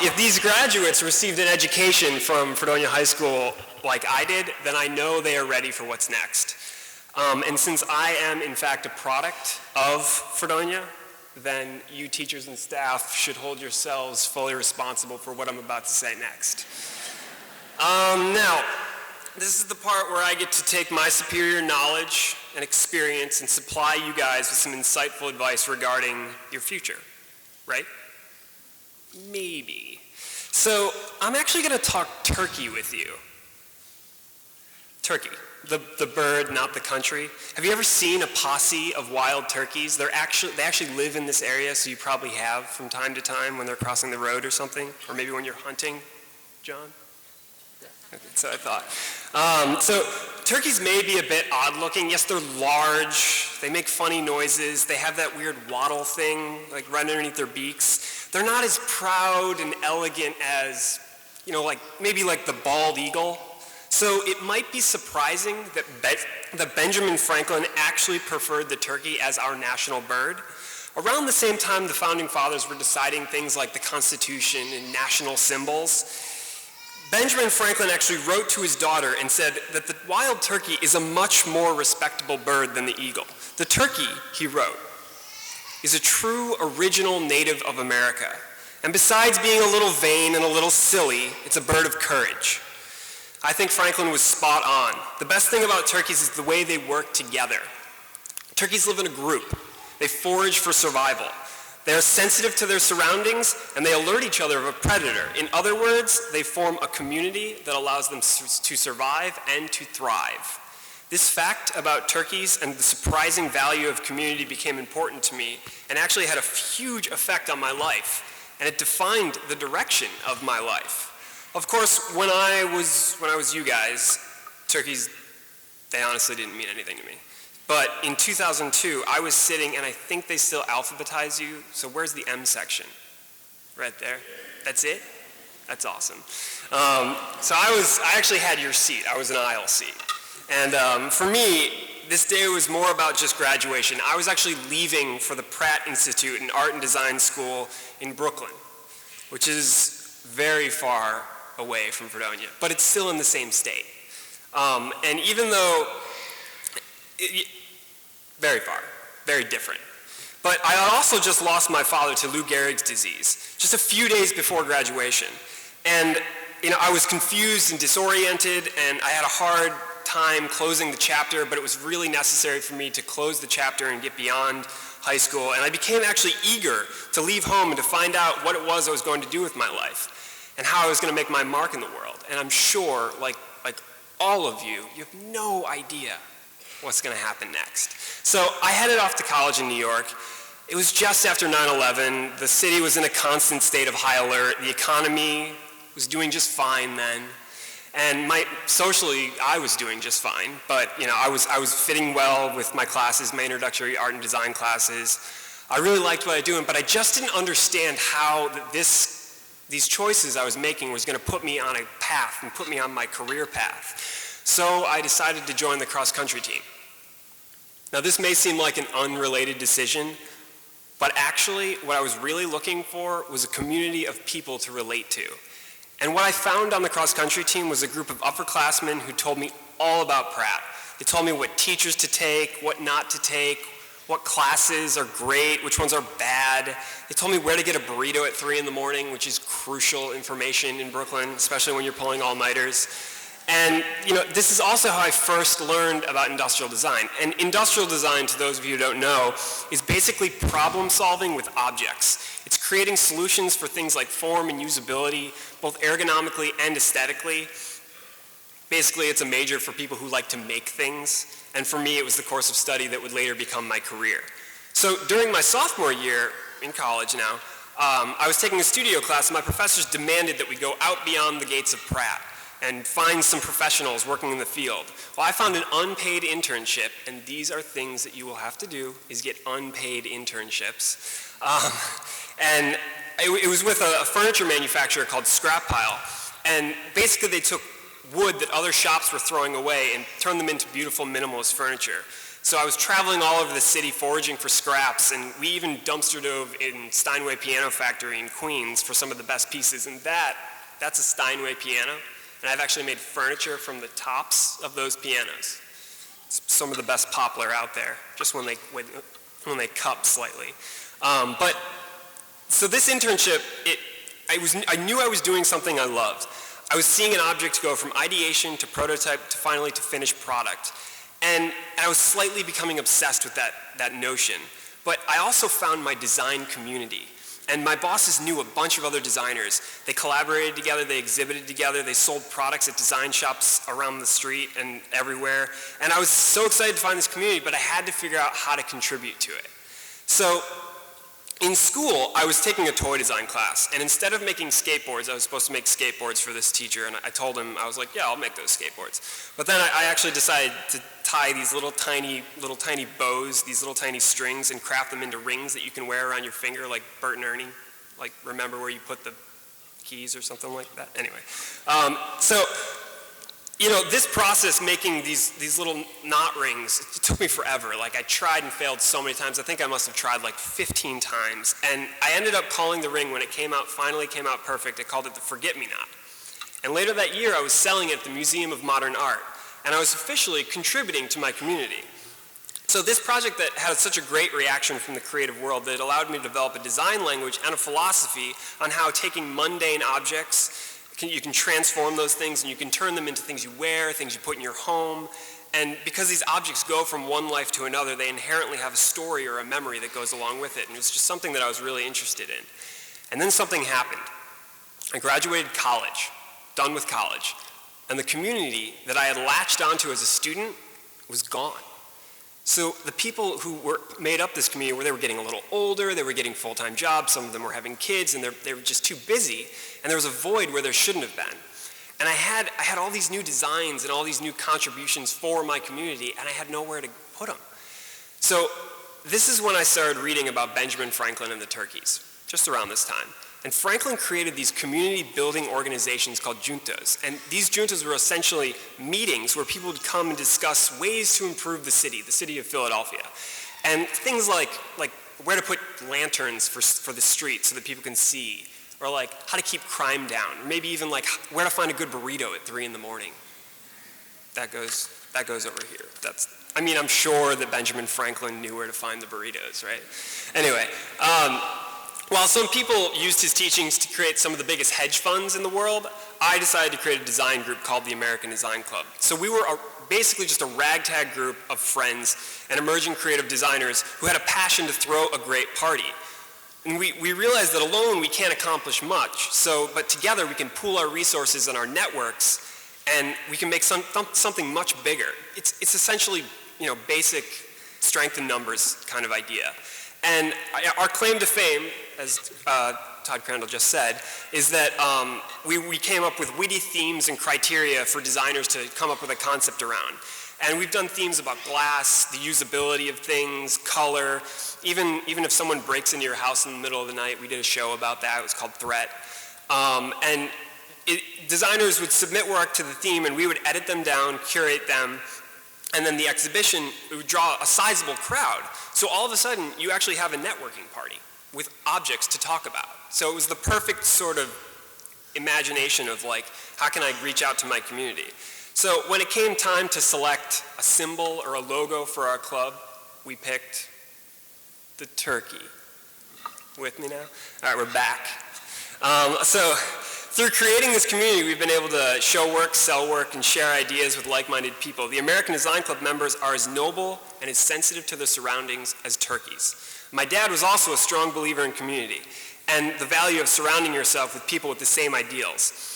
If these graduates received an education from Fredonia High School like I did, then I know they are ready for what's next. And since I am, in fact, a product of Fredonia, then you teachers and staff should hold yourselves fully responsible for what I'm about to say next. Now, this is the part where I get to take my superior knowledge and experience and supply you guys with some insightful advice regarding your future, right? Maybe. So, I'm actually going to talk turkey with you. Turkey. The bird, not the country. Have you ever seen a posse of wild turkeys? They actually live in this area, so you probably have from time to time when they're crossing the road or something, or maybe when you're hunting, John? Yeah. Okay, so I thought. So turkeys may be a bit odd looking. Yes, they're large. They make funny noises. They have that weird waddle thing, like right underneath their beaks. They're not as proud and elegant as, maybe like the bald eagle. So it might be surprising that Benjamin Franklin actually preferred the turkey as our national bird. Around the same time the Founding Fathers were deciding things like the Constitution and national symbols, Benjamin Franklin actually wrote to his daughter and said that the wild turkey is a much more respectable bird than the eagle. The turkey, he wrote, is a true original native of America. And besides being a little vain and a little silly, it's a bird of courage. I think Franklin was spot on. The best thing about turkeys is the way they work together. Turkeys live in a group. They forage for survival. They are sensitive to their surroundings, and they alert each other of a predator. In other words, they form a community that allows them to survive and to thrive. This fact about turkeys and the surprising value of community became important to me and actually had a huge effect on my life, and it defined the direction of my life. Of course, when I was you guys, turkeys, they honestly didn't mean anything to me. But in 2002, I was sitting, and I think they still alphabetize you, so where's the M section? Right there? That's it? That's awesome. So I actually had your seat. I was an aisle seat. And for me, this day was more about just graduation. I was actually leaving for the Pratt Institute, an art and design school in Brooklyn, which is very far away from Fredonia, but it's still in the same state. And even though, very far, very different. But I also just lost my father to Lou Gehrig's disease, just a few days before graduation. And I was confused and disoriented, and I had a hard time closing the chapter, but it was really necessary for me to close the chapter and get beyond high school. And I became actually eager to leave home and to find out what it was I was going to do with my life and how I was going to make my mark in the world. And I'm sure, like all of you, you have no idea what's going to happen next. So I headed off to college in New York. It was just after 9/11. The city was in a constant state of high alert. The economy was doing just fine then. And socially, I was doing just fine. But I was fitting well with my classes, my introductory art and design classes. I really liked what I was doing, but I just didn't understand how these choices I was making was going to put me on a path and put me on my career path. So I decided to join the cross-country team. Now this may seem like an unrelated decision, but actually what I was really looking for was a community of people to relate to. And what I found on the cross-country team was a group of upperclassmen who told me all about Pratt. They told me what teachers to take, what not to take, what classes are great, which ones are bad. They told me where to get a burrito at 3 in the morning, which is crucial information in Brooklyn, especially when you're pulling all-nighters. And this is also how I first learned about industrial design. And industrial design, to those of you who don't know, is basically problem solving with objects. It's creating solutions for things like form and usability, both ergonomically and aesthetically. Basically, it's a major for people who like to make things. And for me, it was the course of study that would later become my career. So during my sophomore year in college now, I was taking a studio class, and my professors demanded that we go out beyond the gates of Pratt and find some professionals working in the field. Well, I found an unpaid internship, and these are things that you will have to do, is get unpaid internships. And it was with a furniture manufacturer called Scrap Pile, and basically they took wood that other shops were throwing away and turned them into beautiful minimalist furniture. So I was traveling all over the city foraging for scraps, and we even dumpster dove in Steinway Piano Factory in Queens for some of the best pieces, and that's a Steinway piano. And I've actually made furniture from the tops of those pianos. It's some of the best poplar out there, just when they cup slightly. So this internship, I knew I was doing something I loved. I was seeing an object go from ideation to prototype to finally to finished product. And I was slightly becoming obsessed with that notion. But I also found my design community. And my bosses knew a bunch of other designers. They collaborated together, they exhibited together, they sold products at design shops around the street and everywhere. And I was so excited to find this community, but I had to figure out how to contribute to it. So in school, I was taking a toy design class, and instead of making skateboards, I was supposed to make skateboards for this teacher, and I told him, I was like, yeah, I'll make those skateboards. But then I actually decided to tie these little tiny bows, these little tiny strings, and craft them into rings that you can wear around your finger, like Bert and Ernie. Like, remember where you put the keys or something like that? Anyway. This process, making these little knot rings, it took me forever. Like, I tried and failed so many times. I think I must have tried like 15 times. And I ended up calling the ring, when it finally came out perfect, I called it the Forget-Me-Not. And later that year, I was selling it at the Museum of Modern Art. And I was officially contributing to my community. So this project that had such a great reaction from the creative world, that it allowed me to develop a design language and a philosophy on how taking mundane objects, you can transform those things and you can turn them into things you wear, things you put in your home. And because these objects go from one life to another, they inherently have a story or a memory that goes along with it. And it was just something that I was really interested in. And then something happened. I graduated college, done with college. And the community that I had latched onto as a student was gone. So the people who made up this community, they were getting a little older, they were getting full-time jobs, some of them were having kids, and they were just too busy, and there was a void where there shouldn't have been. And I had all these new designs and all these new contributions for my community, and I had nowhere to put them. So this is when I started reading about Benjamin Franklin and the turkeys, just around this time. And Franklin created these community building organizations called juntas. And these juntas were essentially meetings where people would come and discuss ways to improve the city of Philadelphia. And things like where to put lanterns for the street so that people can see, or like how to keep crime down, or maybe even like where to find a good burrito at 3 in the morning. That goes over here. I'm sure that Benjamin Franklin knew where to find the burritos, right? Anyway, while some people used his teachings to create some of the biggest hedge funds in the world, I decided to create a design group called the American Design Club. So we were basically just a ragtag group of friends and emerging creative designers who had a passion to throw a great party. And we realized that alone we can't accomplish much, but together we can pool our resources and our networks, and we can make something much bigger. It's essentially, basic strength in numbers kind of idea. And our claim to fame, as Todd Crandall just said, is that we came up with witty themes and criteria for designers to come up with a concept around. And we've done themes about glass, the usability of things, color. Even if someone breaks into your house in the middle of the night, we did a show about that. It was called Threat. Designers would submit work to the theme, and we would edit them down, curate them, and then the exhibition would draw a sizable crowd. So all of a sudden, you actually have a networking party with objects to talk about. So it was the perfect sort of imagination of like, how can I reach out to my community? So when it came time to select a symbol or a logo for our club, we picked the turkey. With me now? All right, we're back. So through creating this community, we've been able to show work, sell work, and share ideas with like-minded people. The American Design Club members are as noble and as sensitive to their surroundings as turkeys. My dad was also a strong believer in community and the value of surrounding yourself with people with the same ideals.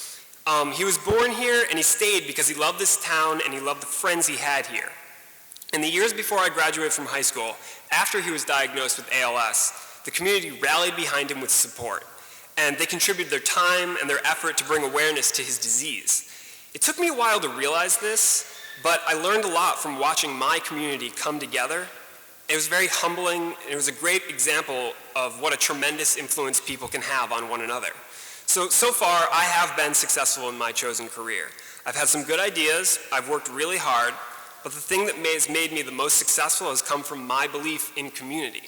He was born here and he stayed because he loved this town and he loved the friends he had here. In the years before I graduated from high school, after he was diagnosed with ALS, the community rallied behind him with support, and they contributed their time and their effort to bring awareness to his disease. It took me a while to realize this, but I learned a lot from watching my community come together. It was very humbling, and it was a great example of what a tremendous influence people can have on one another. So far, I have been successful in my chosen career. I've had some good ideas, I've worked really hard, but the thing that has made me the most successful has come from my belief in community.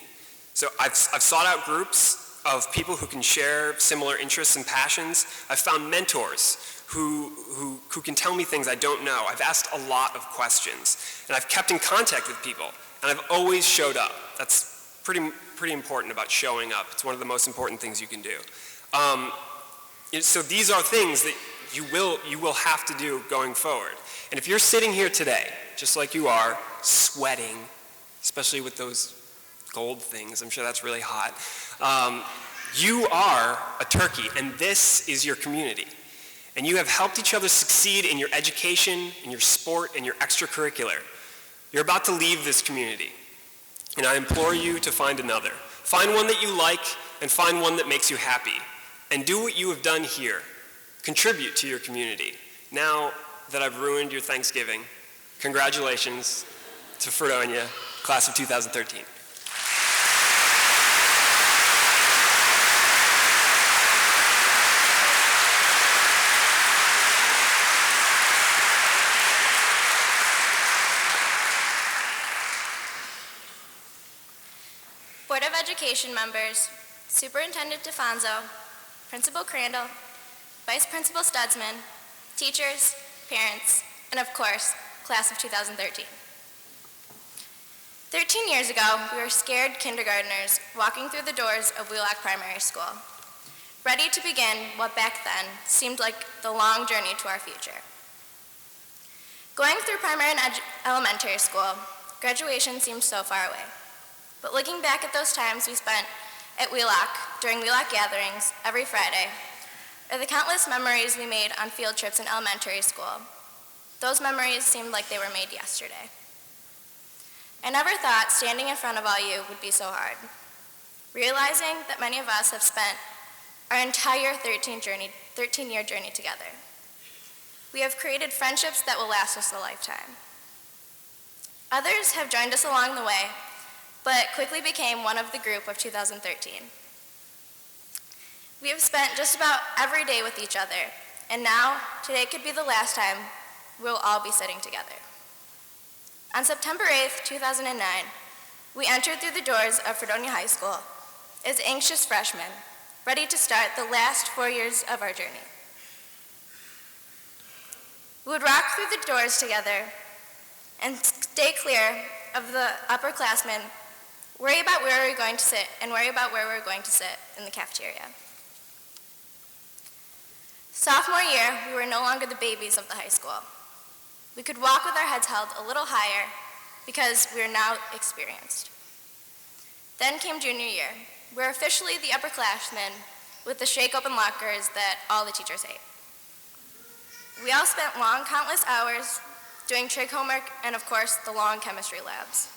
So I've sought out groups of people who can share similar interests and passions. I've found mentors who can tell me things I don't know. I've asked a lot of questions, and I've kept in contact with people, and I've always showed up. That's pretty important about showing up. It's one of the most important things you can do. So these are things that you will have to do going forward. And if you're sitting here today, just like you are, sweating, especially with those gold things, I'm sure that's really hot, you are a turkey, and this is your community. And you have helped each other succeed in your education, in your sport, and your extracurricular. You're about to leave this community, and I implore you to find another. Find one that you like, and find one that makes you happy. And do what you have done here. Contribute to your community. Now that I've ruined your Thanksgiving, congratulations to Fredonia, class of 2013. Board of Education members, Superintendent DeFonso, Principal Crandall, Vice Principal Stutzman, teachers, parents, and of course, class of 2013. 13 years ago, we were scared kindergartners walking through the doors of Wheelock Primary School, ready to begin what back then seemed like the long journey to our future. Going through primary and elementary school, graduation seemed so far away. But looking back at those times we spent at Wheelock during Wheelock gatherings every Friday, or the countless memories we made on field trips in elementary school, those memories seemed like they were made yesterday. I never thought standing in front of all you would be so hard, realizing that many of us have spent our entire 13-year journey together. We have created friendships that will last us a lifetime. Others have joined us along the way, but quickly became one of the group of 2013. We have spent just about every day with each other, and now, today could be the last time we'll all be sitting together. On September 8th, 2009, we entered through the doors of Fredonia High School as anxious freshmen, ready to start the last 4 years of our journey. We would walk through the doors together and stay clear of the upperclassmen, worry about where we're going to sit, and worry about where we're going to sit in the cafeteria. Sophomore year, we were no longer the babies of the high school. We could walk with our heads held a little higher because we are now experienced. Then came junior year. We're officially the upperclassmen with the shake-open lockers that all the teachers hate. We all spent long, countless hours doing trig homework and, of course, the long chemistry labs.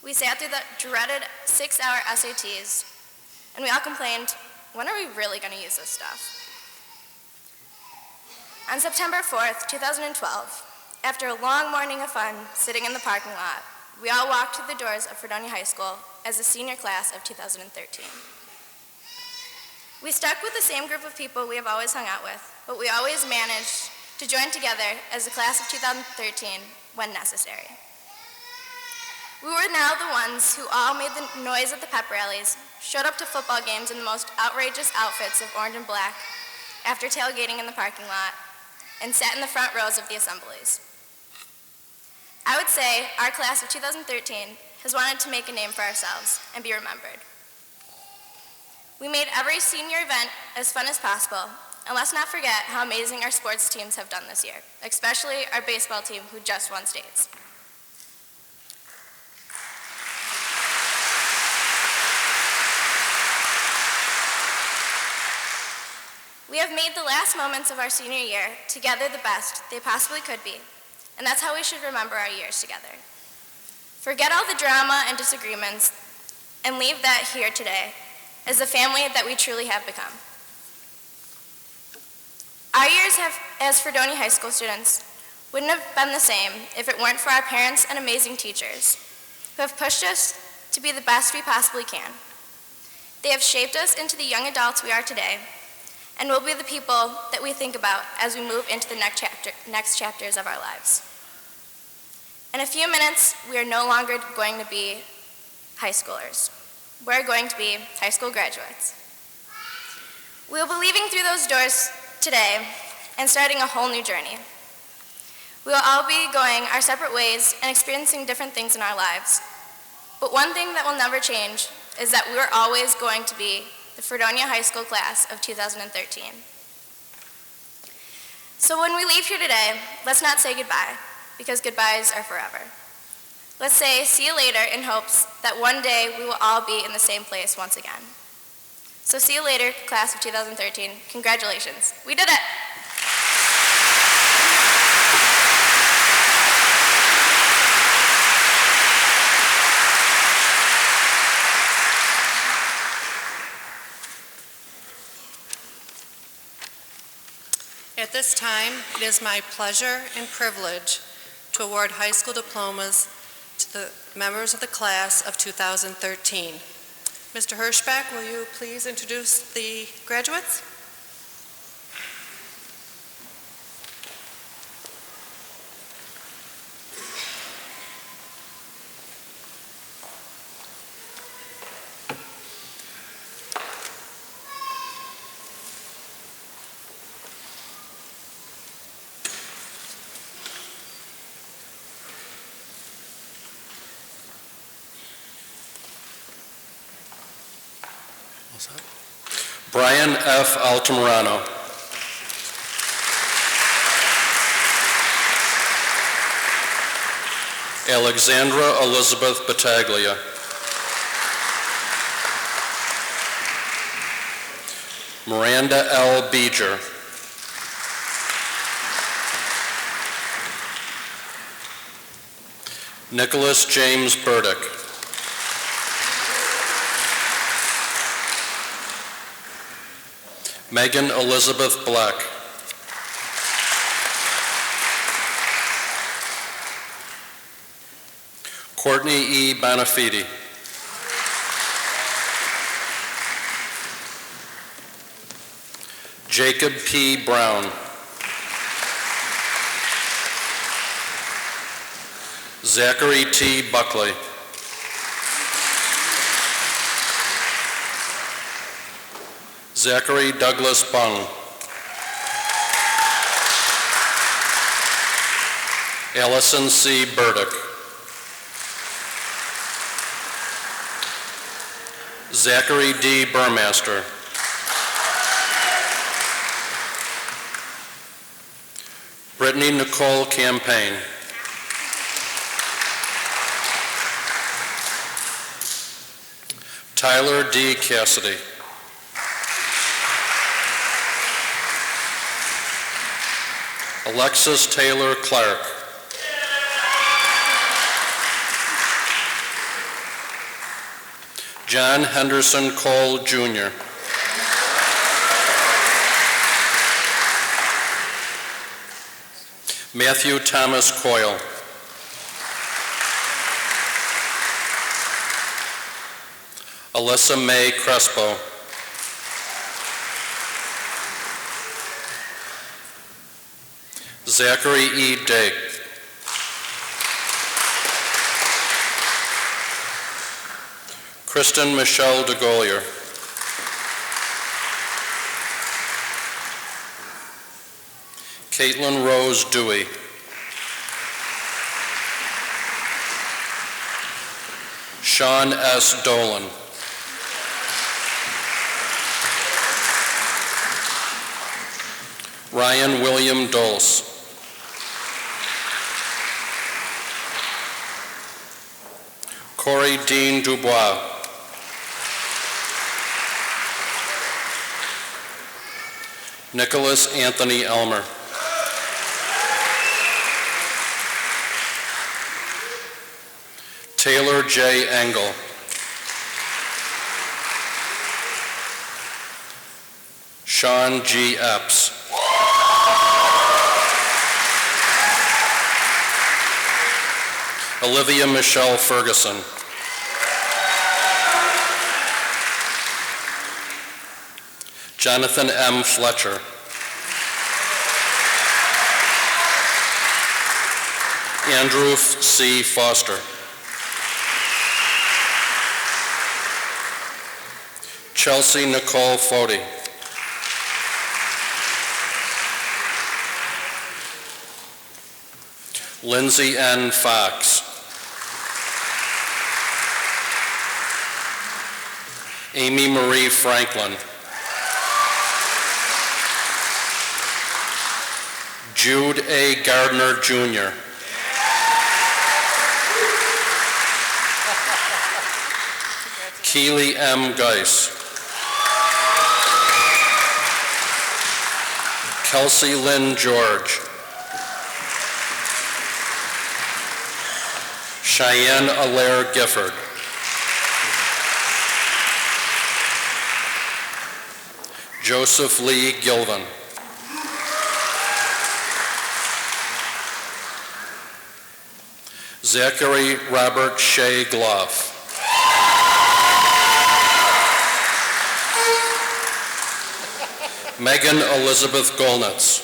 We sat through the dreaded 6-hour SATs, and we all complained, when are we really going to use this stuff? On September 4th, 2012, after a long morning of fun sitting in the parking lot, we all walked through the doors of Fredonia High School as the senior class of 2013. We stuck with the same group of people we have always hung out with, but we always managed to join together as the class of 2013 when necessary. We were now the ones who all made the noise at the pep rallies, showed up to football games in the most outrageous outfits of orange and black after tailgating in the parking lot, and sat in the front rows of the assemblies. I would say our class of 2013 has wanted to make a name for ourselves and be remembered. We made every senior event as fun as possible, and let's not forget how amazing our sports teams have done this year, especially our baseball team who just won states. We have made the last moments of our senior year together the best they possibly could be, and that's how we should remember our years together. Forget all the drama and disagreements and leave that here today as the family that we truly have become. Our years as Fredonia High School students wouldn't have been the same if it weren't for our parents and amazing teachers who have pushed us to be the best we possibly can. They have shaped us into the young adults we are today, and will be the people that we think about as we move into the next chapters of our lives. In a few minutes, we are no longer going to be high schoolers. We're going to be high school graduates. We will be leaving through those doors today and starting a whole new journey. We will all be going our separate ways and experiencing different things in our lives. But one thing that will never change is that we are always going to be the Fredonia High School class of 2013. So when we leave here today, let's not say goodbye, because goodbyes are forever. Let's say see you later in hopes that one day we will all be in the same place once again. So see you later, class of 2013. Congratulations. We did it! At this time, it is my pleasure and privilege to award high school diplomas to the members of the class of 2013. Mr. Hirschbach, will you please introduce the graduates? Brian F. Altamirano. Alexandra Elizabeth Battaglia. Miranda L. Beeger. Nicholas James Burdick. Megan Elizabeth Black. Courtney E. Bonafide. Jacob P. Brown. Zachary T. Buckley. Zachary Douglas Bung. Allison C. Burdick. Zachary D. Burmaster. Brittany Nicole Campaign. Tyler D. Cassidy. Alexis Taylor Clark. John Henderson Cole, Jr. Matthew Thomas Coyle. Alyssa May Crespo. Zachary E. Dake. Kristen Michelle DeGolier. Caitlin Rose Dewey. Sean S. Dolan. Ryan William Dulce. Corey Dean Dubois. Nicholas Anthony Elmer. Taylor J. Engel. Sean G. Epps. Olivia Michelle Ferguson. Jonathan M. Fletcher. Andrew C. Foster. Chelsea Nicole Fody. Lindsay N. Fox. Amy Marie Franklin. Jude A. Gardner, Jr. Keely M. Geis. Kelsey Lynn George. Cheyenne Allaire Gifford. Joseph Lee Gilvan. Zachary Robert Shea Gloff. Megan Elizabeth Golnitz.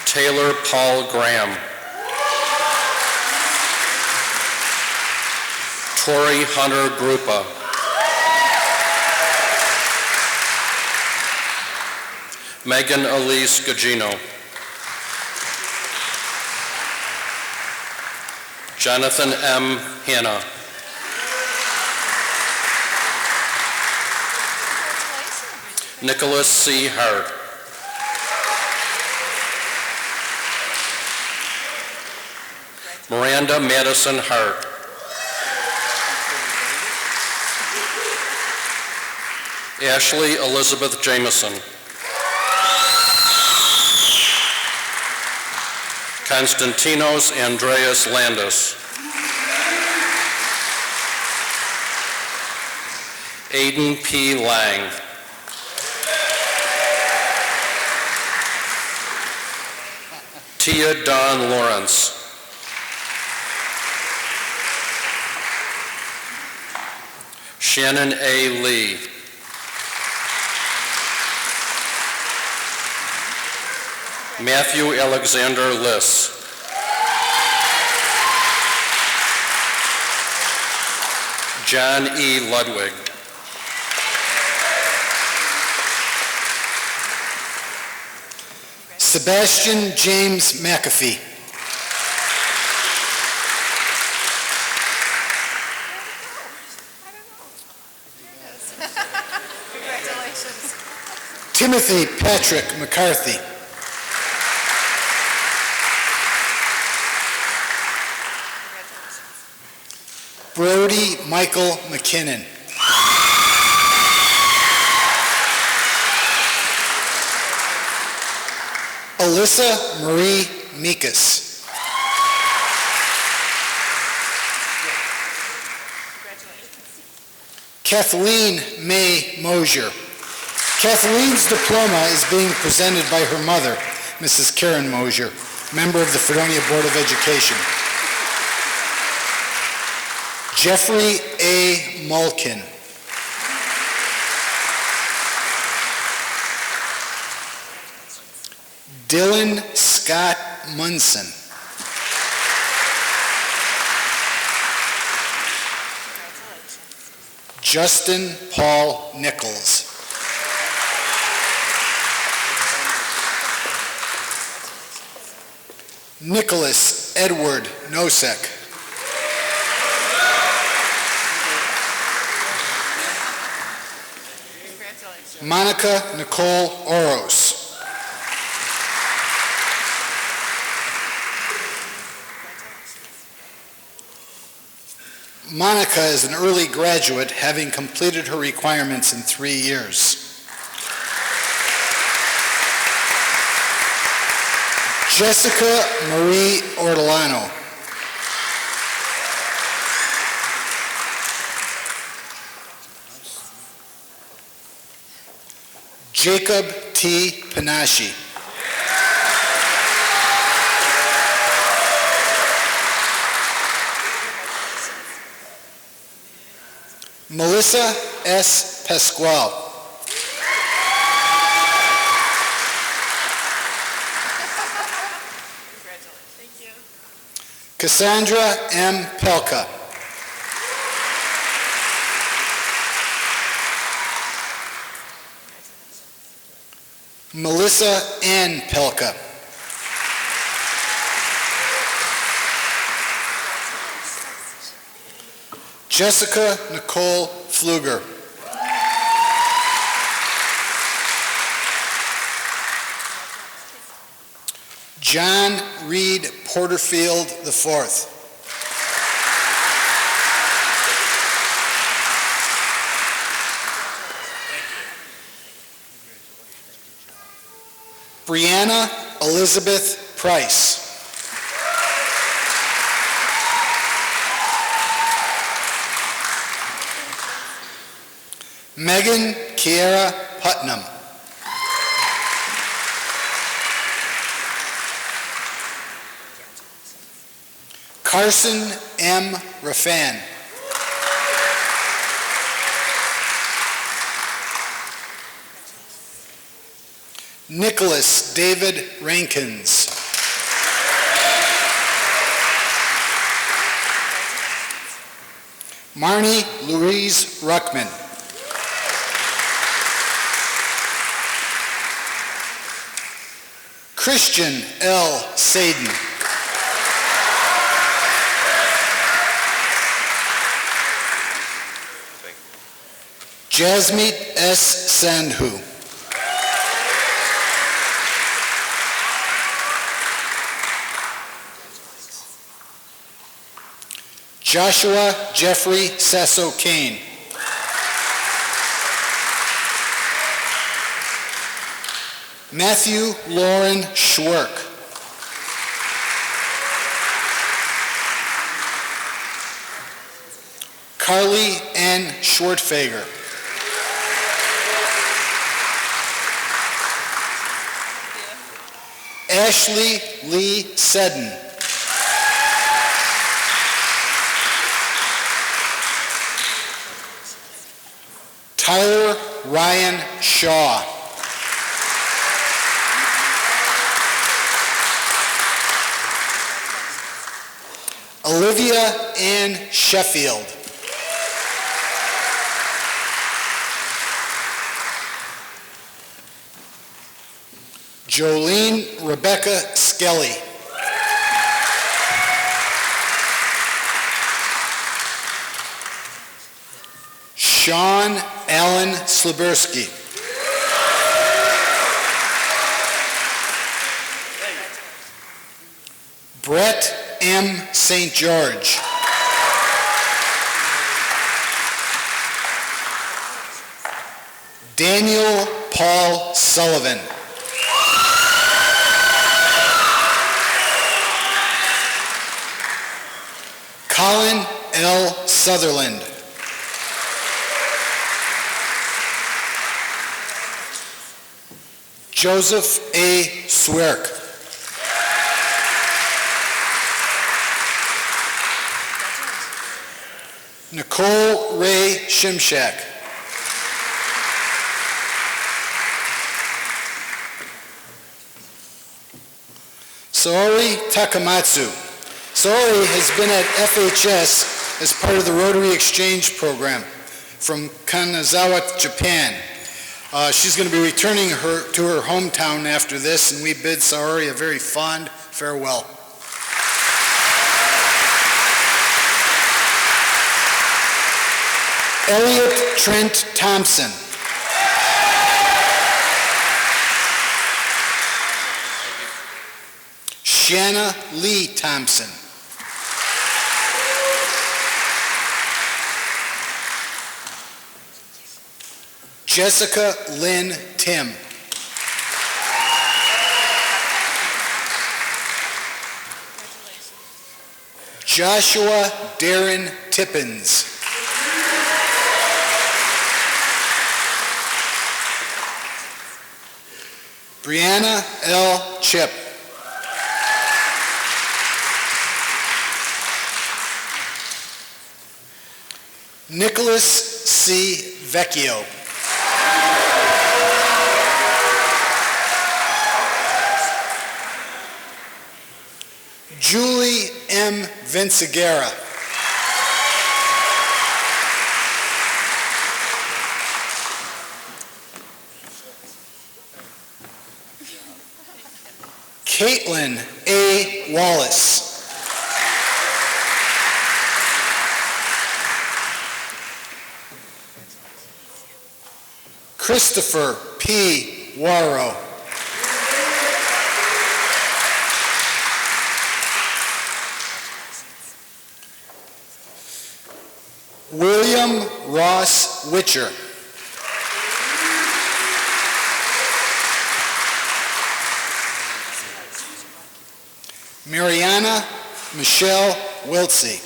Taylor Paul Graham. Tori Hunter Grupa. Megan Elise Gugino. Jonathan M. Hanna. Nicholas C. Hart. Miranda Madison Hart. Ashley Elizabeth Jameson. Konstantinos Andreas Landis. Aiden P. Lang. Tia Dawn Lawrence. Shannon A. Lee. Matthew Alexander Liss. John E. Ludwig. Sebastian James McAfee. Congratulations. Timothy Patrick McCarthy. Brody Michael McKinnon. Alyssa Marie Mikas. Kathleen May Mosier. Kathleen's diploma is being presented by her mother, Mrs. Karen Mosier, member of the Fredonia Board of Education. Jeffrey A. Malkin. Dylan Scott Munson. Justin Paul Nichols. Nicholas Edward Nosek. Monica Nicole Oros. Monica is an early graduate, having completed her requirements in 3 years. Jessica Marie Ortolano. Jacob T. Panashi. Melissa S. Pasquale. Thank you. Cassandra M. Pelka. Melissa Ann Pelka. Jessica Nicole Pfluger. John Reed Porterfield IV. Brianna Elizabeth Price. Megan Kiera Putnam. Carson M. Raffan. Nicholas David Rankins. Marnie Louise Ruckman. Christian L. Saden. Jasmeet S. Sandhu. Joshua Jeffrey Sasso Kane. Matthew Lauren Schwerk. Carly N. Schwartfager. Ashley Lee Seddon. Tyler Ryan Shaw. Olivia Ann Sheffield. Jolene Rebecca Skelly. Sean Allen Slabirski. Brett M. St. George. Daniel Paul Sullivan. Colin L. Sutherland. Joseph A. Swerk. Nicole Ray Shimshak. Saori Takamatsu. Saori has been at FHS as part of the Rotary Exchange Program from Kanazawa, Japan. She's going to be returning to her hometown after this, and we bid Saori a very fond farewell. Elliot Trent Thompson. Shanna Lee Thompson. Jessica Lynn Tim. Joshua Darren Tippins. Brianna L. Chip. Nicholas C. Vecchio. Julie M. Vinciguerra. Caitlin A. Wallace. Christopher P. Warrow. William Ross Witcher. Mariana Michelle Wiltsey.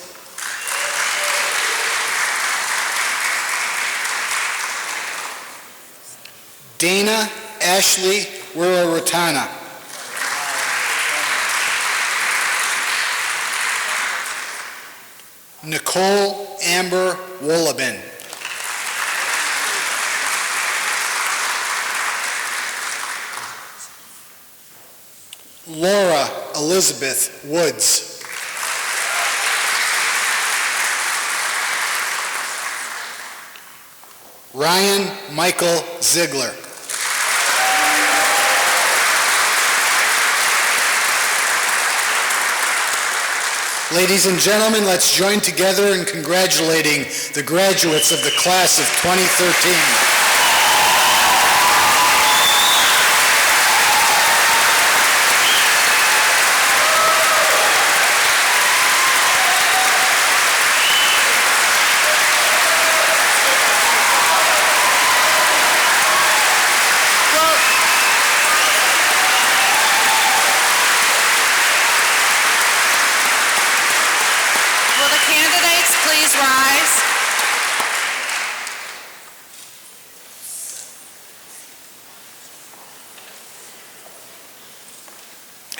Dana Ashley Wiraratana. Nicole Amber Wollabin. Laura Elizabeth Woods. Ryan Michael Ziegler. Ladies and gentlemen, let's join together in congratulating the graduates of the class of 2013.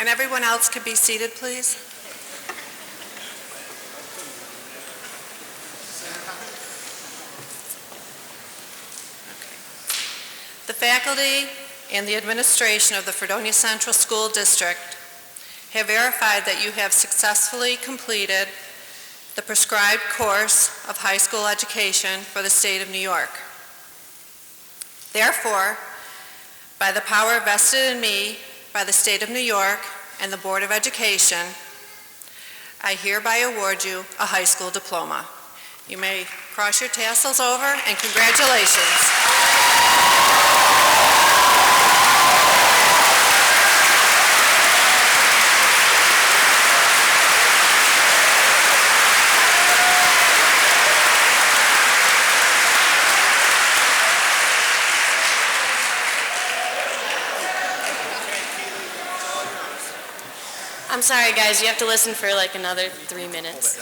And everyone else could be seated, please. faculty and the administration of the Fredonia Central School District have verified that you have successfully completed the prescribed course of high school education for the state of New York. Therefore, by the power vested in me by the state of New York and the Board of Education, I hereby award you a high school diploma. You may cross your tassels over, and congratulations. I'm sorry, guys, you have to listen for like another 3 minutes.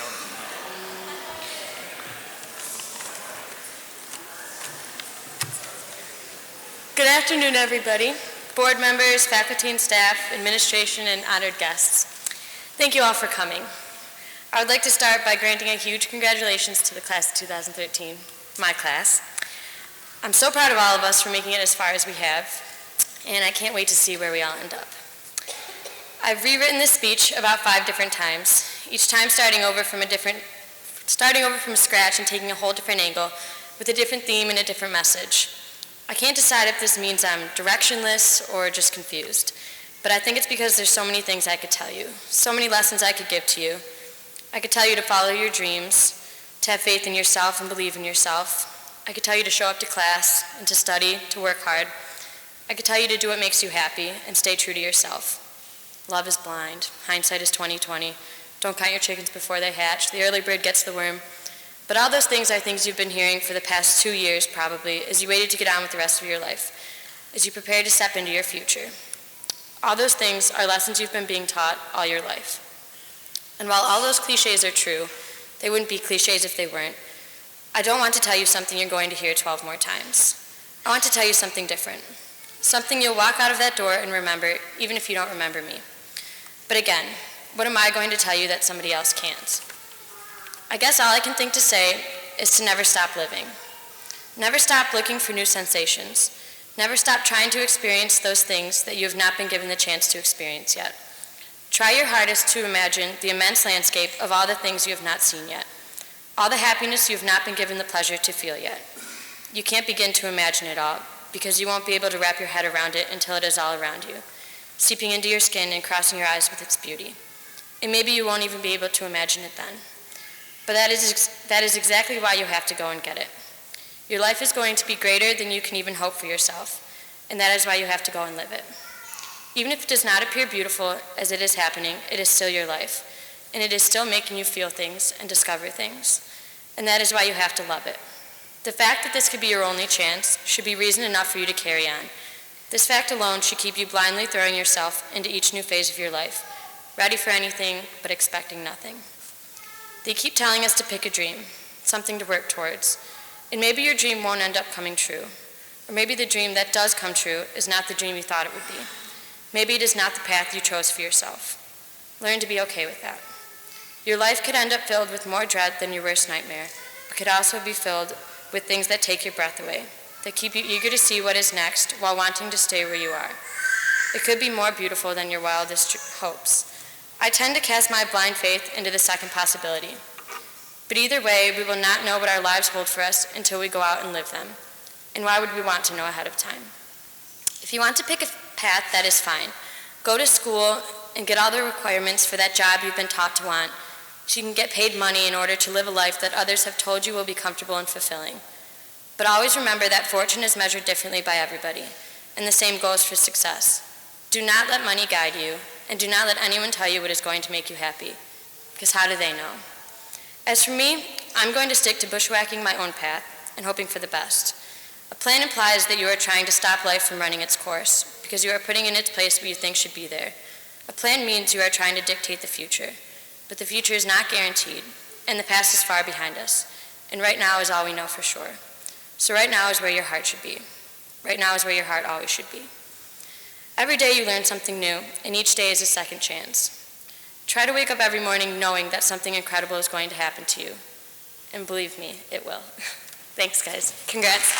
Good afternoon, everybody. Board members, faculty and staff, administration, and honored guests. Thank you all for coming. I would like to start by granting a huge congratulations to the class of 2013, my class. I'm so proud of all of us for making it as far as we have, and I can't wait to see where we all end up. I've rewritten this speech about 5 different times, each time starting over from scratch and taking a whole different angle with a different theme and a different message. I can't decide if this means I'm directionless or just confused, but I think it's because there's so many things I could tell you, so many lessons I could give to you. I could tell you to follow your dreams, to have faith in yourself and believe in yourself. I could tell you to show up to class and to study, to work hard. I could tell you to do what makes you happy and stay true to yourself. Love is blind. Hindsight is 20/20. Don't count your chickens before they hatch. The early bird gets the worm. But all those things are things you've been hearing for the past 2 years probably as you waited to get on with the rest of your life, as you prepare to step into your future. All those things are lessons you've been being taught all your life. And while all those cliches are true, they wouldn't be cliches if they weren't. I don't want to tell you something you're going to hear 12 more times. I want to tell you something different. Something you'll walk out of that door and remember, even if you don't remember me. But again, what am I going to tell you that somebody else can't? I guess all I can think to say is to never stop living. Never stop looking for new sensations. Never stop trying to experience those things that you have not been given the chance to experience yet. Try your hardest to imagine the immense landscape of all the things you have not seen yet. All the happiness you have not been given the pleasure to feel yet. You can't begin to imagine it all because you won't be able to wrap your head around it until it is all around you, seeping into your skin and crossing your eyes with its beauty. And maybe you won't even be able to imagine it then. But that is exactly why you have to go and get it. Your life is going to be greater than you can even hope for yourself, and that is why you have to go and live it. Even if it does not appear beautiful as it is happening, it is still your life, and it is still making you feel things and discover things, and that is why you have to love it. The fact that this could be your only chance should be reason enough for you to carry on. This fact alone should keep you blindly throwing yourself into each new phase of your life, ready for anything but expecting nothing. They keep telling us to pick a dream, something to work towards, and maybe your dream won't end up coming true, or maybe the dream that does come true is not the dream you thought it would be. Maybe it is not the path you chose for yourself. Learn to be okay with that. Your life could end up filled with more dread than your worst nightmare, but could also be filled with things that take your breath away, that keep you eager to see what is next while wanting to stay where you are. It could be more beautiful than your wildest hopes. I tend to cast my blind faith into the second possibility. But either way, we will not know what our lives hold for us until we go out and live them. And why would we want to know ahead of time? If you want to pick a path, that is fine. Go to school and get all the requirements for that job you've been taught to want, so you can get paid money in order to live a life that others have told you will be comfortable and fulfilling. But always remember that fortune is measured differently by everybody, and the same goes for success. Do not let money guide you, and do not let anyone tell you what is going to make you happy, because how do they know? As for me, I'm going to stick to bushwhacking my own path and hoping for the best. A plan implies that you are trying to stop life from running its course, because you are putting in its place what you think should be there. A plan means you are trying to dictate the future, but the future is not guaranteed, and the past is far behind us, and right now is all we know for sure. So right now is where your heart should be. Right now is where your heart always should be. Every day you learn something new, and each day is a second chance. Try to wake up every morning knowing that something incredible is going to happen to you. And believe me, it will. Thanks, guys. Congrats.